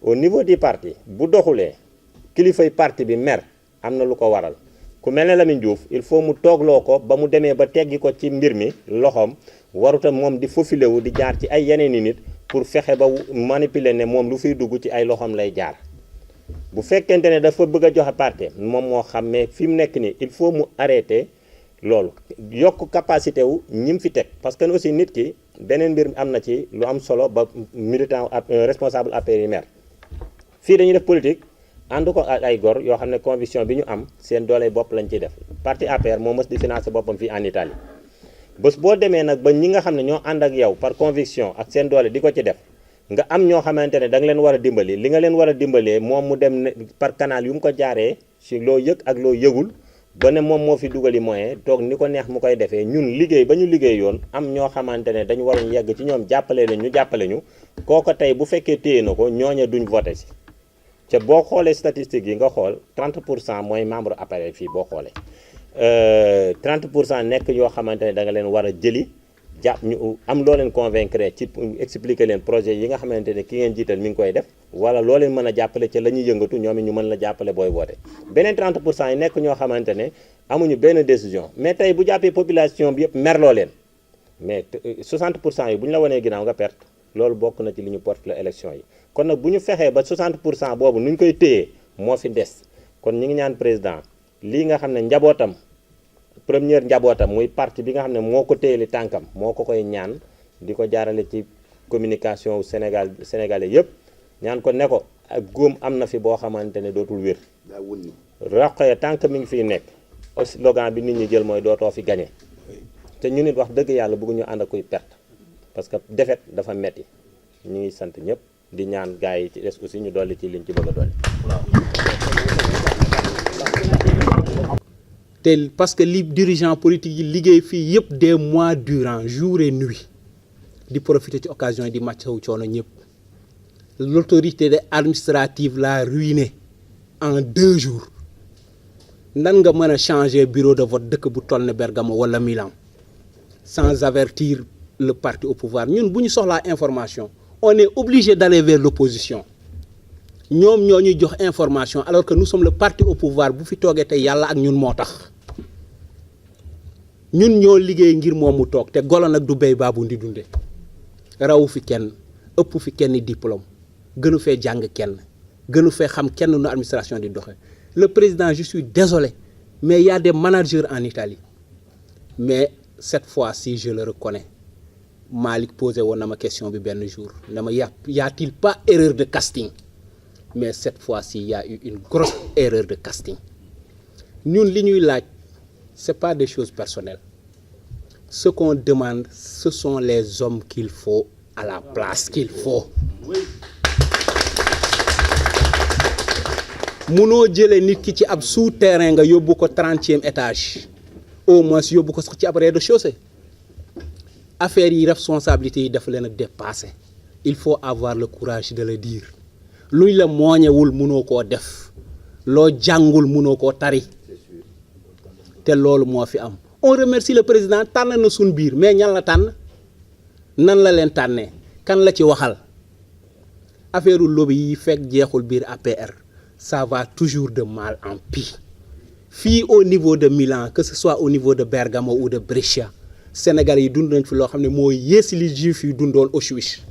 S3: au niveau du parti bu doxulee kilifay parti bi mer am na lu ko waral ku mel ne Lamine Diouf il faut mu toogloo ko ba mu demee ba teggi ko ci mbir mi loxoom waruta moom di faufilé wu di jaar ci ay yeneen i nit pour fexe ba manipuler ne moom lu fiy dugg ci ay loxoom lay jaar bu fekkente ne dafa bëgg a joxe parti moom moo xam mais fi mu nekk nii il faut mu arrêter loolu yokk capacité wu ñi mu fi teg parce que aussi nit ki beneen mbir am na ci lu am solo ba militant responsable APR yi maire fii dañuy def politique ànd ko ak ay gor yoo xam ne conviction bi ñu am seen doole bopp lañ ciy def parti APR moo mës di financer boppam fii en Italie bés boo demee nag ba ñi nga xam ne ñoo ànd ak yow par conviction ak seen doole di ko ci def nga am ñoo xamante ne da nga leen war a dimbali li nga leen war a dimbalee moom mu dem par canal yu mu ko jaaree si loo yëg ak loo yëgul ba ne moom moo fi dugali moyen toog ni ko neex mu koy defee ñun liggéey ba ñu liggéey yoon am ñoo xamante ne dañu waroon yegg ci ñoom jàppale leen ñu jàppale ñu kooko tey bu fekkee téye na ko ñooña duñ voté si ca boo xoolee statistiques yi nga xool 30% mooy membre APR fii boo xoolee 30% nekk yoo xamante ne da nga leen war a jëli jàpp ñu am loo leen convaincre ci expliquer leen projet yi nga xamante ne ki ngeen jiital mi ngi koy def wala loo leen mën a jàppale ca la ñuy yëngatu ñoom it ñu mën la jàppale booy woote beneen 30% yi nekk ñoo xamante ne amuñu benn décision mais tey bu jàppee population bi yëpp merloo leen mais 60% yi bu ñu la wanee ginnaaw nga perte loolu bokk na ci li ñu porte la élection yi kon nag bu ñu fexee ba 60% boobu nu ñu koy téyee moo fi des kon ñi ngi ñaan président lii nga xam ne njabootam première njabootam muy parti bi nga xam ne moo ko téyeli tànkam moo ko koy ñaan di ko jaarale ci communication sénégalais yëpp ñaan ko ne ko ak góom am na fi boo xamante ne dootul wér Rokhaya tànk mi ngi fiy nekk slogan bi nit ñi jël mooy dootoo fi gagné te ñu nit wax dëgg yàlla bëgguñu ànd ak kuy perte parce que défaite dafa metti ñu ngi sant ñëpp di ñaan gars yi ci des aussi ñu dolli ci liñ ci bëgg a dolli
S9: te parce que li dirigeant politique yi liggéey fii yëpp des mois durant jour et nuit di profiter ci occasion yi di màccawu coono ñëpp l'autorité administrative l'a ruiné en 2 jours nan nga mën a changer bureau de vote dëkk bu toll ne Bergamo wala Milan sans avertir le parti au pouvoir ñun bu ñu soxlaa information on est obligé d'aller vers l'opposition ñoom ñoo ñuy jox information alors que nous sommes le parti au pouvoir bu fi toogee tey yàlla ak ñun moo tax ñun ñoo liggéey ngir moom mu toog te golo nag du béy baabu ndi dunde rawu fi kenn ëpp fi kenn diplôme gënu fee jàng kenn gënu fee xam kenn nu administration di doxe le président je suis désolé mais il y a des managers en Italie mais cette fois-ci je le reconnais Malick posé woon na ma question bi benn jour na ma y a-t-il pas erreur de casting mais cette fois-ci il y a eu une grosse erreur de casting ñun li ñuy laaj c'est pas des choses personnelles ce qu'on demande ce sont les hommes qu'il faut à la place qu'il faut munoo jëlee nit ki ci ab souterrain nga yóbbu ko 30e étage au moins yóbbu ko sax ci ab rez-de-chaussée affaire yi responsabilité yi dafa leen a dépasser il faut avoir le courage de le dire luñ la mooñewul mënoo koo def loo jàngul mënoo koo tari te loolu moo fi am. On remercie le président tànn na suñ biir mais ñan la tànn nan la leen tànnee kan la ci waxal affaire lobby yi fekk jeexul biir APR ça va toujours de mal en pis fii au niveau de Milan que ce soit au niveau de Bergamo ou de Brescia Sénégal yi dund nañ fi loo xam ne moo yées li juif yi dundoon Auschwitz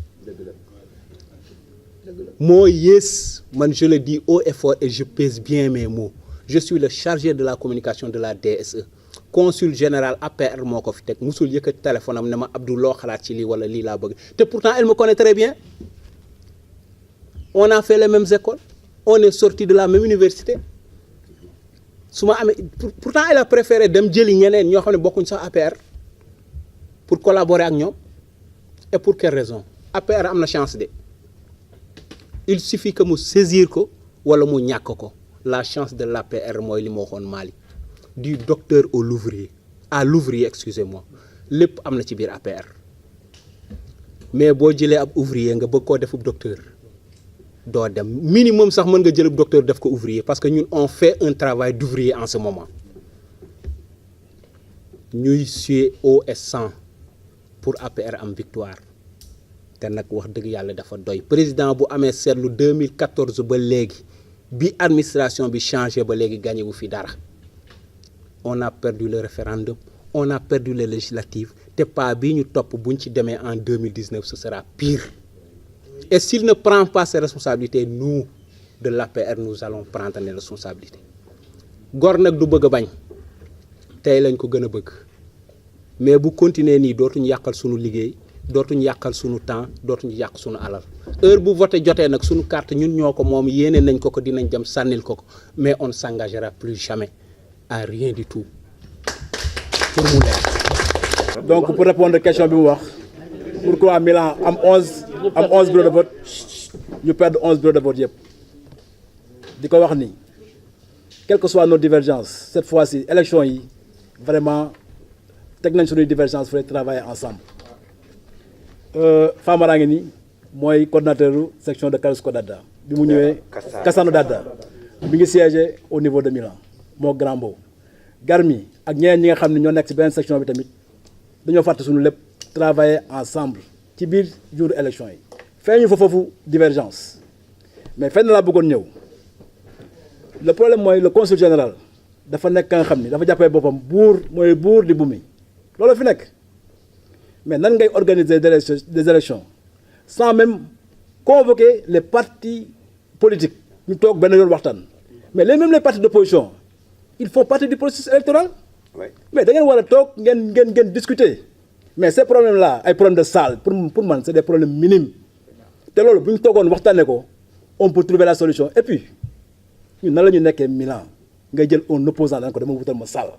S9: moo yées man je le dis haut et fort et je pèse bien mes mots je suis le chargé de la communication de la DSE consul général APR moo ko fi teg musul yëkkati téléphone am ne ma Abdou loo xalaat ci lii wala lii laa bëgg te pourtant elle me connaît très bien on a fait les mêmes écoles on est sorti de la même université su ma amee pourtant elle a préféré dem jëli ñeneen ñoo xam ne bokkuñ sax APR pour collaborer ak ñoom et pour quelle raison APR am na chance de il suffit que mu saisir ko wala mu ñàkk ko la chance de l'APR mooy li ma waxoon Mali du docteur au l'ouvrier à l'ouvrier excusez-moi lépp am na ci biir APR mais boo jëlee ab ouvrier nga bëgg koo defub docteur doo dem minimum sax mën nga jël ab docteur def ko ouvrier parce que ñun on fait un travail d'ouvrier en ce moment ñuy suer haut et sang pour APR am victoire te nag wax dëgg yàlla dafa doy président bu amee seetlu 2014 ba léegi bi administration bi changé ba léegi gagné wu fi dara on a perdu le référendum on a perdu les législatives te pas bii ñu topp buñ ci demee en 2019 ce sera pire et s'il ne prend pas ses responsabilités nous de l'APR nous allons prendre les responsabilités gor nag du bëgg a bañ tey lañ ko gën a bëgg mais bu continuer nii dootuñu yàqal sunu liggéey dootuñu yàqal sunu temps dootuñu yàq sunu alal heure bu voté jotee nag sunu carte ñun ñoo ko moom yéene nañ ko dinañ dem sànnil ko mais on ne s'engagera plus jamais à rien du tout pour mu leer.
S2: donc pour répondre question bi mu wax pourquoi Milan am 11 bureaux de vote ñu perdre 11 bureaux de vote yëpp di ko wax ni quelles que soient nos divergences cette fois-ci élection yi vraiment teg nañ suñuy divergence il faut travailler ensemble. Famara ngi nii mooy coordinateur section de Caruso Dada bi mu ñëwee Cassano Dada bi ngi siégé au niveau de Milan moo grand boobu Garmi ak ñeneen ñi nga xam ne ñoo nekk ci beneen section bi tamit dañoo fàtte suñu lépp travailler ensemble ci biir jour élection yi feeñu fa foofu divergence mais fenn laa bëggoon ñëw le problème mooy le consul général dafa nekk nga xam ni dafa jàppee boppam buur mooy buur di bumi loolu fi nekk mais nan ngay organiser des élections sans même convoquer les partis politiques ñu toog benn yoon waxtaan mais même les partis d'opposition ils font partie du processus électoral mais da ngeen war a toog ngeen discuter mais ces problèmes là ay problèmes de salle pour man c'est des problèmes minimes te loolu bu ñu toogoon waxtaanee ko on peut trouver la solution et puis ñun nan la ñu nekkee Milan ngay jël un opposant daan ko dama wutal ma salle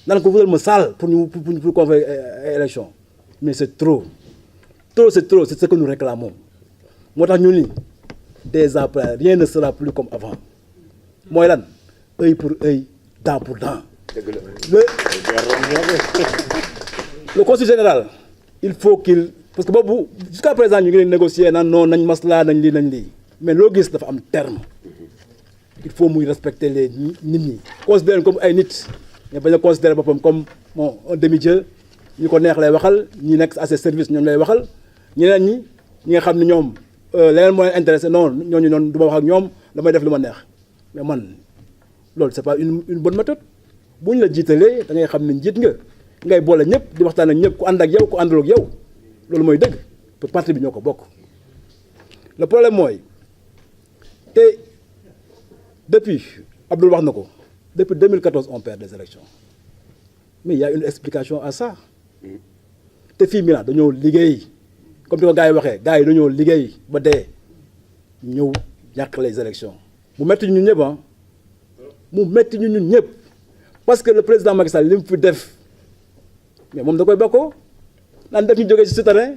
S2: nan ko wutal ma salle pour convoquer élection mais c'est trop c'est ce que nous réclamons moo tax ñu ni dès après rien ne sera plus comme avant mooy lan œil pour œil dent pour dent le consul général il faut qu'il parce que boobu jusqu'à présent ñu ngi leen négocier naan non nañ masla nañ lii mais loo gis dafa am terme il faut muy respecter les nit ñi considérer comme ay nit mais bañ a considérer boppam comme bon un demi-dieu ñu ko neex lay waxal ñi nekk à ses services ñoom lay waxal ñeneen ñi nga xam ne ñoom leneen moo leen intéressé non ñooñu noonu du ma wax ak ñoom damay def lu ma neex mais man loolu c'est pas une bonne méthode bu ñu la jiitalee da ngay xam ne njiit nga ngay boole ñëpp di waxtaan ak ñëpp ku ànd ak yow ku àndul ak yow loolu mooy dëgg pour parti bi ñoo ko bokk. le problème mooy te depuis Abdoul wax na ko depuis 2014 on perd des élections mais il y a une explication à ça te fii Milan dañoo liggéey comme ni ko gars yi waxee gars yi dañoo liggéey ba dee ñëw ñàkk les élections mu metti ñun ñëpp ah mu metti ñun ñëpp parce que le président Macky Sall li mu fi def mais moom da koy bokkoo naan def ñu jógee ci souterrain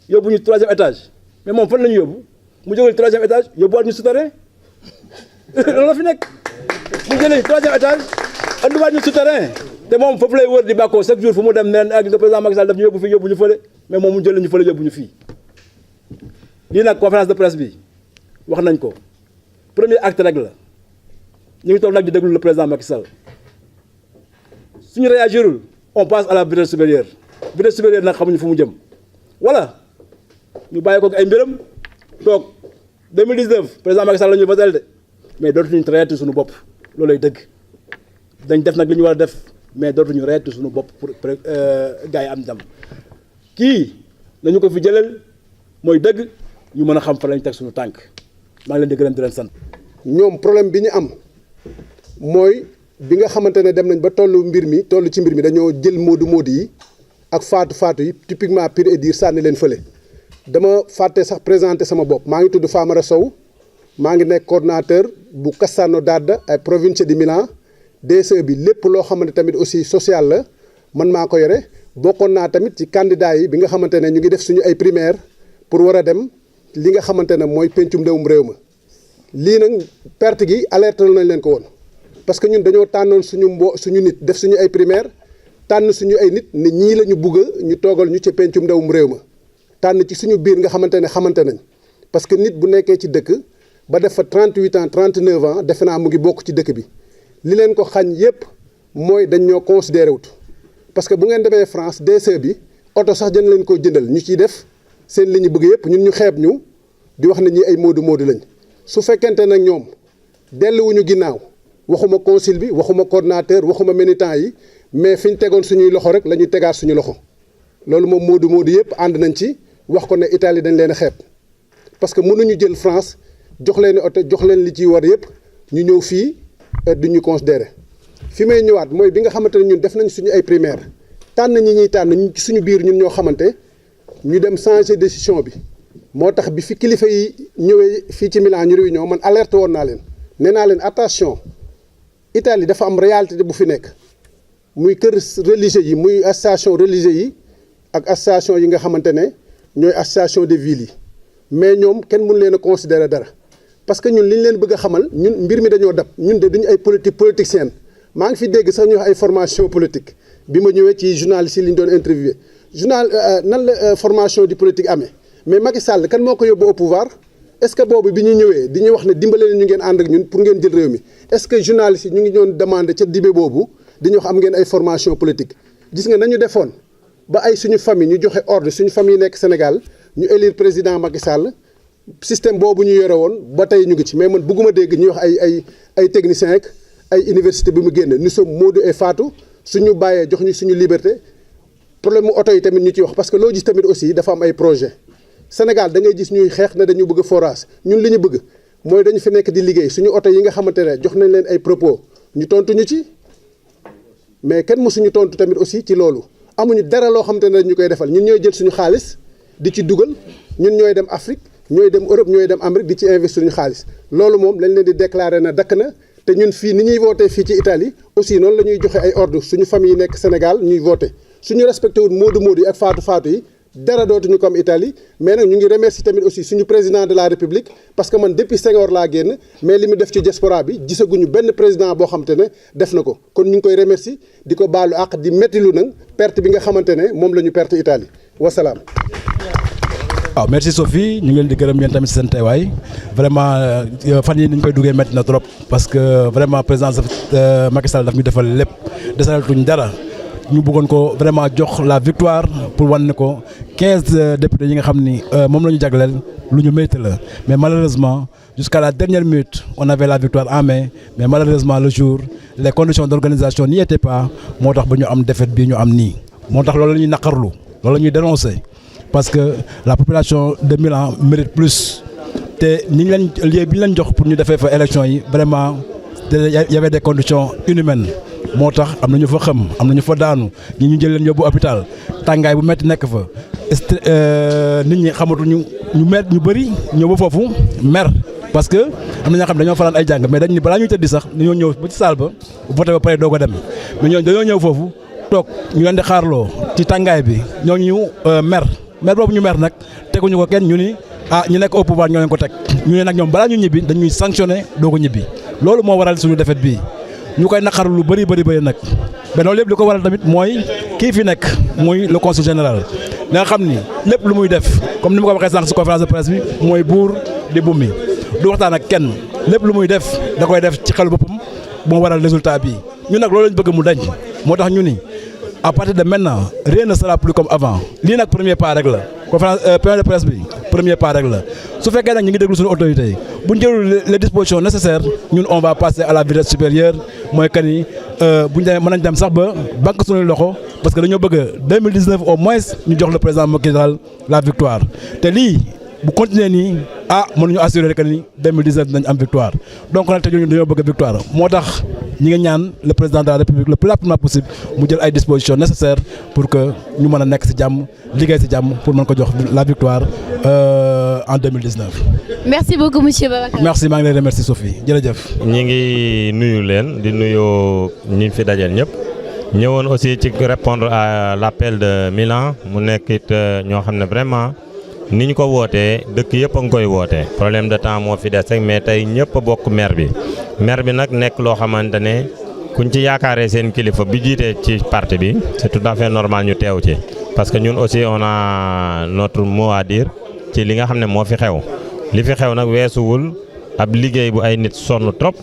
S2: yóbbu ñu 3e étage mais moom fan la ñu yóbbu mu jógee 3e étage yóbbuwaat ñu souterrain loolu la fi nekk mu jëlee 3e étage andiwaat ñu souterrain te moom foofu lay wër di bàkkoo chaque jour fu mu dem neen ak le président Macky Sall daf ñu yóbbu fii yóbbu ñu fële mais moom mu jëlee ñu fële yóbbu ñu fii lii nag conférence de presse bi wax nañ ko premier acte rek la ñu ngi toog nag di déglu le président Macky Sall suñu réagirul on passe à la vitesse supérieure nag xamuñu fu mu jëm voilà ñu bàyyi ko ay mbiram toog 2019 président Macky Sall la ñu votel de mais dootuñu traité suñu bopp loolu lay dëgg dañ def nag li ñu war a def mais dootuñu traité suñu bopp pour gars yi am ndam kii nañu ko fi jëlal mooy dëgg ñu mën a xam fa lañ teg suñu tànk maa ngi leen di gërëm di leen sant.
S10: ñoom problème bi ñu am mooy bi nga xamante ne dem nañ ba toll ci mbir mi dañoo jël moodu yi ak faatu yi typiquement pire et dire sànni leen fële dama fàtte sax présenter sama bopp maa ngi tudd Famara Sow maa ngi nekk coordonnateur bu Cassano d'Adda ay province di Milan DSE bi lépp loo xamante tamit aussi social la man maa ko yore bokkoon naa tamit ci candidat yi bi nga xamante ne ñu ngi def suñu ay primaire pour war a dem li nga xamante ne mooy pencum ndewum réew ma lii nag perte gi alerte nañ leen ko woon parce que ñun dañoo tànnoon suñu nit def suñu ay primaire tànn suñu ay nit ne ñii la ñu bugg ñu toogal ñu ci pencum ndewum réew ma tànn ci suñu biir nga xamante nañ parce que nit bu nekkee ci dëkk ba def fa 38 ans 39 ans defe naa mu ngi bokk ci dëkk bi li leen ko xañ yépp mooy dañ ñoo considéré wut parce que bu ngeen demee France DSE bi oto sax dañ leen koo jëndal ñu ciy def seen li ñu bëgg yépp ñun ñu xeeb ñu di wax ne ñi ay moodu lañ su fekkente nag ñoom delluwuñu ginnaaw waxuma consul bi waxuma coordinateur waxuma militant yi mais fi ñu tegoon suñuy loxo rek la ñuy tegaat suñu loxo loolu moom moodu yépp ànd nañ ci wax ko ne Italie dañ leen a xeeb parce que mënuñu jël France jox leen oto jox leen li ciy war yépp ñu ñëw fii du ñu considéré fi may ñëwaat mooy bi nga xamante ne ñun def nañ suñu ay primaire tànn ñi ñuy tànn ñu ci suñu biir ñun ñoo xamante ñu dem changer décision bi moo tax bi fi kilifa yi ñëwee fii ci Milan ñu réunion man alerte woon naa leen nee naa leen attention Italie dafa am réalité bu fi nekk muy kër religieux yi muy association religieux yi ak association yi nga xamante ne ñooy association de ville yi mais ñoom kenn mënu leen a considérer dara parce que ñun li ñu leen bëgg a xamal ñun mbir mi dañoo dab ñun de duñu ay politicienne maa ngi fi dégg sax ñu wax ay formation politique bi ma ñëwee ci journaliste yi li ñu doon interviewé nan la formation di politique amee mais Macky Sall kan moo ko yóbbu au pouvoir est-ce que boobu bi ñu ñëwee di ñu wax ne dimbale leen ñu ngeen ànd ak ñun pour ngeen jël réew mi est-ce que journaliste yi ñu ngi doon demandé ca dibe boobu di ñu wax am ngeen ay formation politique gis nga nañu defoon ba ay suñu famille ñu joxe ordre suñu famille nekk Sénégal ñu élire président Macky Sall système boobu ñu yore woon ba tey ñu ngi ci mais man bëgguma dégg ñuy wax ay techniciens ak ay université bi mu génne nous sommes Modou et Fatou suñu bàyyee jox ñu suñu liberté problème mu oto yi tamit ñu ciy wax parce que loo gis tamit aussi dafa am ay projet Sénégal da ngay gis ñuy xeex ne dañu bëgg forage ñun li ñu bëgg mooy dañu fi nekk di liggéey suñu oto yi nga xamante ne jox nañ leen ay propos ñu tontu ñu ci mais kenn mësuñu tontu tamit aussi ci loolu amuñu dara loo xamante ne dañu koy defal ñun ñooy jël suñu xaalis di ci dugal ñun ñooy dem Afrique ñooy dem Europe ñooy dem Amérique di ci investir suñu xaalis loolu moom lañ leen di déclarer na dakk na te ñun fii ni ñuy voté fii ci Italie aussi noonu la ñuy joxe ay ordre suñu famille yi nekk Sénégal ñuy voté suñu respecté wul moodu yi ak faatu yi dara dootuñu comme Italie mais nag ñu ngi remercier tamit aussi suñu président de la République parce que man depuis Senghor laa génn mais li mu def ci diaspora bi gisaguñu benn président boo xamante ne def na ko kon ñu ngi koy remercier di ko baalu àq di mettilu nag perte bi nga xamante ne moom la ñu perte Italie wasalaam.
S11: waaw merci Sophie ñu ngi leen di gërëm yéen tamit seen teewaay vraiment fan yi ni ñu koy duggee métti na trop parce que vraiment président Macky Sall daf ñu defal lépp desalatuñ dara ñu bëggoon ko vraiment jox la victoire pour wan ne ko 15 députés yi nga xam ni moom la ñu jagleel lu ñu mérité la mais malheureusement jusqu'à la dernière minute on avait la victoire en main mais malheureusement le jour les conditions d'organisation n'y étaient pas moo tax ba ñu am défaite bii ñu am nii moo tax loolu la ñuy naqarlu loolu la ñuy dénoncer parce que la population de Milan mérite plus te ni ñu leen lieu bi ñu leen jox pour ñu defee fa élection yi vraiment y avait des conditions inhumaines moo tax am na ñu fa xam am na ñu fa daanu ñi ñu jël leen yóbbu hôpital tàngaay bu métti nekk fa nit ñi xamatuñu ñu mer ñu bëri ñëw ba foofu mer parce que am na ñoo xam ne dañoo fanaan ay jàng mais dañ ni balaa ñuy tëddi sax dañoo ñëw ba ci salle ba voté ba pare doog a dem mais ñooñu dañoo ñëw foofu toog ñu leen di xaarloo ci tàngaay bi ñooñu mer boobu ñu mer nag teguñu ko kenn ñu ni ñu nekk au pouvoir ñoo leen ko teg ñu ne nag ñoom balaa ñu ñibbi dañuy sanctionné doog a ñibbi loolu moo waral suñu défaite bii ñu koy naqaru lu bëri nag mais loolu lépp li ko waral tamit mooy kii fi nekk muy le consul général nga xam ni lépp lu muy def comme ni ma ko waxee sànq si conférence de presse bi mooy buur di bummi du waxtaan ak kenn lépp lu muy def da koy def ci xelu boppam moo waral résultat bi ñun nag loolu lañ bëgg mu dañ moo tax ñu ni à partir de maintenant rien ne sera plus comme avant lii nag premier pas rek la conférence point de presse bi premier pas rek la su fekkee nag ñu ngi déglu suñu autorités yi bu ñu jëlul les dispositions nécessaires ñun on va passer à la vitesse supérieure mooy que ni bu ñu demee mën nañ dem sax ba banque suñuy loxo parce que dañoo bëgg 2019 au moins ñu jox le président Macky Sall la victoire te lii bu continuer nii mënuñu assurer que ni 2019 dinañ am victoire donc nag te ñun dañoo bëgg victoire moo tax ñi ngi ñaan le président de la république le plus rapidement possible mu jël ay dispositions nécessaires pour que ñu mën a nekk ci jàmm liggéey ci jàmm pour mën ko jox la victoire en 2019.
S7: merci beaucoup monsieur Babacar.
S11: merci maa ngi lay remercier Sophie jërëjëf.
S3: ñi ngi nuyu leen di nuyu ñi fi dajeel ñëpp ñëwoon aussi ci répondre à l'appel de Milan mu nekk it ñoo xam ne vraiment. ni ñu ko wootee dëkk yëpp a ngi koy wootee problème de temps moo fi des rek mais tey ñëpp a bokk maire bi nag nekk loo xamante ne kuñ ci yaakaaree seen kilifa bi jiitee ci parti bi c'est tout à fait normal ñu teew ci parce que ñun aussi on a notre mot à dire ci li nga xam ne moo fi xew li fi xew nag weesuwul ab liggéey bu ay nit sonn trop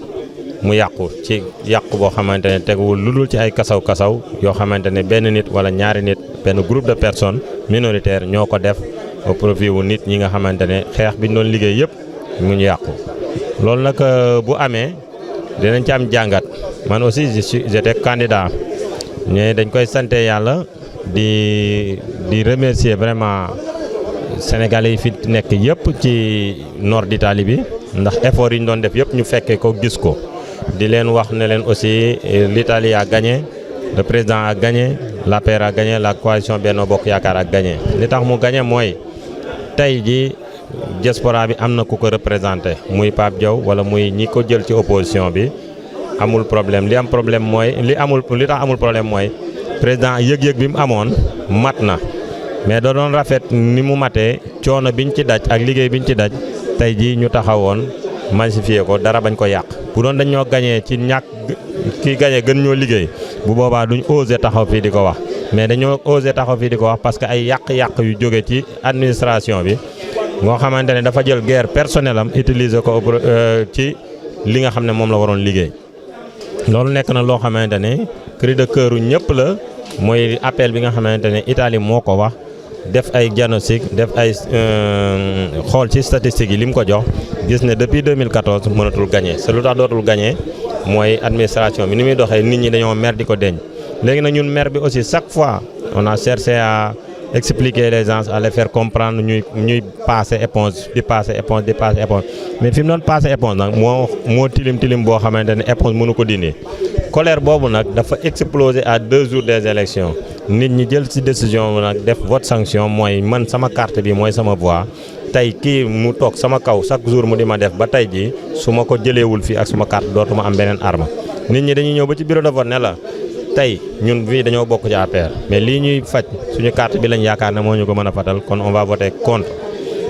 S3: mu yàqu boo xamante ne teguwul lu dul ci ay kasaw yoo xamante ne benn nit wala ñaari nit benn groupe de personnes minoritaires ñoo ko def au profit wu nit ñi nga xamante ne xeex bi ñu doon liggéey yëpp mu ñu yàqu loolu nag bu amee dinañ ci am jàngat man aussi j'étais candidat mais dañ koy sante yàlla di remercier vraiment sénégalais yi fi nekk yëpp ci nord d'Italie bi ndax effort yi ñu doon def yëpp ñu fekkee ko gis ko di leen wax ne leen aussi l'Italie a gagné le président a gagné l'APR a gagné la coalition Benno Bokk Yaakaar a gagné li tax mu gagné mooy tey ji diaspora bi am na ku ko représenté muy Pape Diaw wala muy ñi ko jël ci opposition bi amul problème li am problème mooy li tax amul problème mooy président yëg-yëg bi mu amoon mat na mais da doon rafet ni mu matee coono biñ ci daj ak liggéey biñ ci daj tey ji ñu taxawoon massifié ko dara bañ ko yàq bu doon dañ ñoo gañee ci ñàkk kii gañee gën ñoo liggéey bu boobaa duñ osé taxaw fii di ko wax mais dañoo osé taxaw fii di ko wax parce que ay yàq-yàq yu jóge ci administration bi ngoo xamante ne dafa jël guerre personnelle am utiliser ko ci li nga xam ne moom la waroon liggéey loolu nekk na loo xamante ne cri de cœur ñëpp la mooy appel bi nga xamante ne Italie moo ko wax def ay diagnostic def ay xool ci statistiques yi li mu ko jox gis ne depuis 2014 mënatul gagné c'est lu tax dootul gagné mooy administration bi ni muy doxee nit ñi dañoo mer di ko denc léegi nag ñun maire bi aussi chaque fois on a cherché à expliquer les gens à les faire comprendre ñuy passer éponge di passer éponge mais fi mu doon passer éponge nag moo tilim boo xamante ne éponge mënu ko dindi colère boobu nag dafa exploser à 2 jours des élections nit ñi jël ci décision nag def vote sanction mooy man sama carte bi mooy sama voix tey kii mu toog sama kaw chaque jour mu di ma def ba tey ji su ma ko jëleewul fii ak suma carte dootuma am beneen arme nit ñi dañuy ñëw ba ci bureau de vote ne la tey ñun fii dañoo bokk ci APR mais lii ñuy faj suñu carte bi lañ yaakaar ne moo ñu ko mën a fatal kon on va voter contre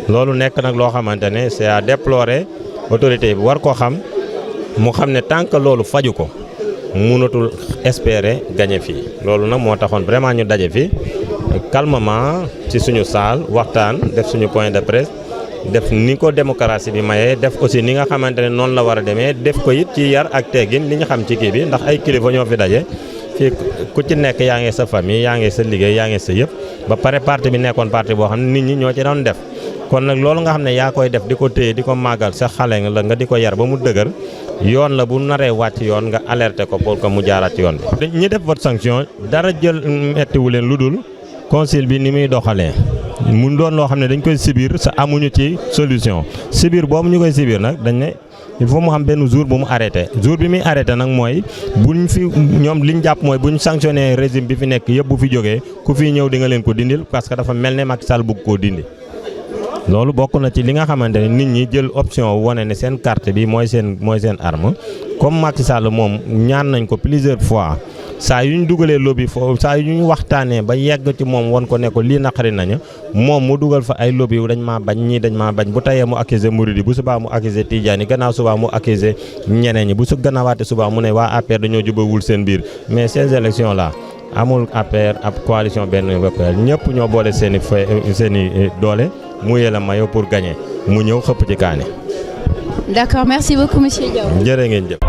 S3: loolu nekk nag loo xamante ne c'est à déplorer autorité bi war koo xam mu xam ne tant que loolu faju ko mënatul espérer gagner fii loolu nag moo taxoon vraiment ñu daje fi calmement ci suñu salle waxtaan def suñu point de presse def ni ko démocratie bi mayee def aussi ni nga xamante ne noonu la war a demee def ko it ci yar ak teggin li ñu xam ci kii bi ndax ay kilifa ñoo fi daje fii ku ci nekk yaa ngi sa famille yaa ngi sa liggéey yaa ngi sa yëpp ba pare parti bi nekkoon parti boo xam ne nit ñi ñoo ci doon def kon nag loolu nga xam ne yaa koy def di ko téye di ko màggal sa xale la nga di ko yar ba mu dëgër yoon la bu naree wàcc yoon nga alerter ko pour que mu jaaraat ci yoon bi. ñi def vote sanction dara jël mettiwu leen lu dul conseil bi ni muy doxalee mu doon loo xam ne dañ koy sibir sa amuñu ci solution sibir boobu ñu koy sibir nag dañ ne il faut mu xam benn jour bu mu arrêté jour bi muy arrêté nag mooy buñ fi ñoom liñ jàpp mooy buñ sanctionné régime bi fi nekk yëpp bu fi jógee ku fi ñëw di nga leen ko dindil parce que dafa mel ne Macky Sall bëgg koo dindi. loolu bokk na ci li nga xamante ne nit ñi jël option wane ne seen carte bi mooy seen arme comme Macky Sall moom ñaan nañ ko plusieurs fois saa yu ñu dugalee lobby foofu saa yu ñu waxtaanee ba yegg ci moom won ko ne ko lii naqari nañu moom mu dugal fa ay lobby yu dañ maa bañ ñii dañ maa bañ bu tayee mu accusé Mouride bu subaa mu accusé Tidiane yi gannaaw subaa mu accusé ñeneen ñi bu su gannaawaate subaa mu ne waa APR dañoo jubawul seen biir mais ces élections là amul APR ab coalition Benno Bokk Yaakaar ñëpp ñoo boole seen i doole mu yee la mayo pour gagner mu ñëw xëpp ci kaani
S7: D'accord, merci beaucoup monsieur Diaw.
S12: jërë ngeen jëf.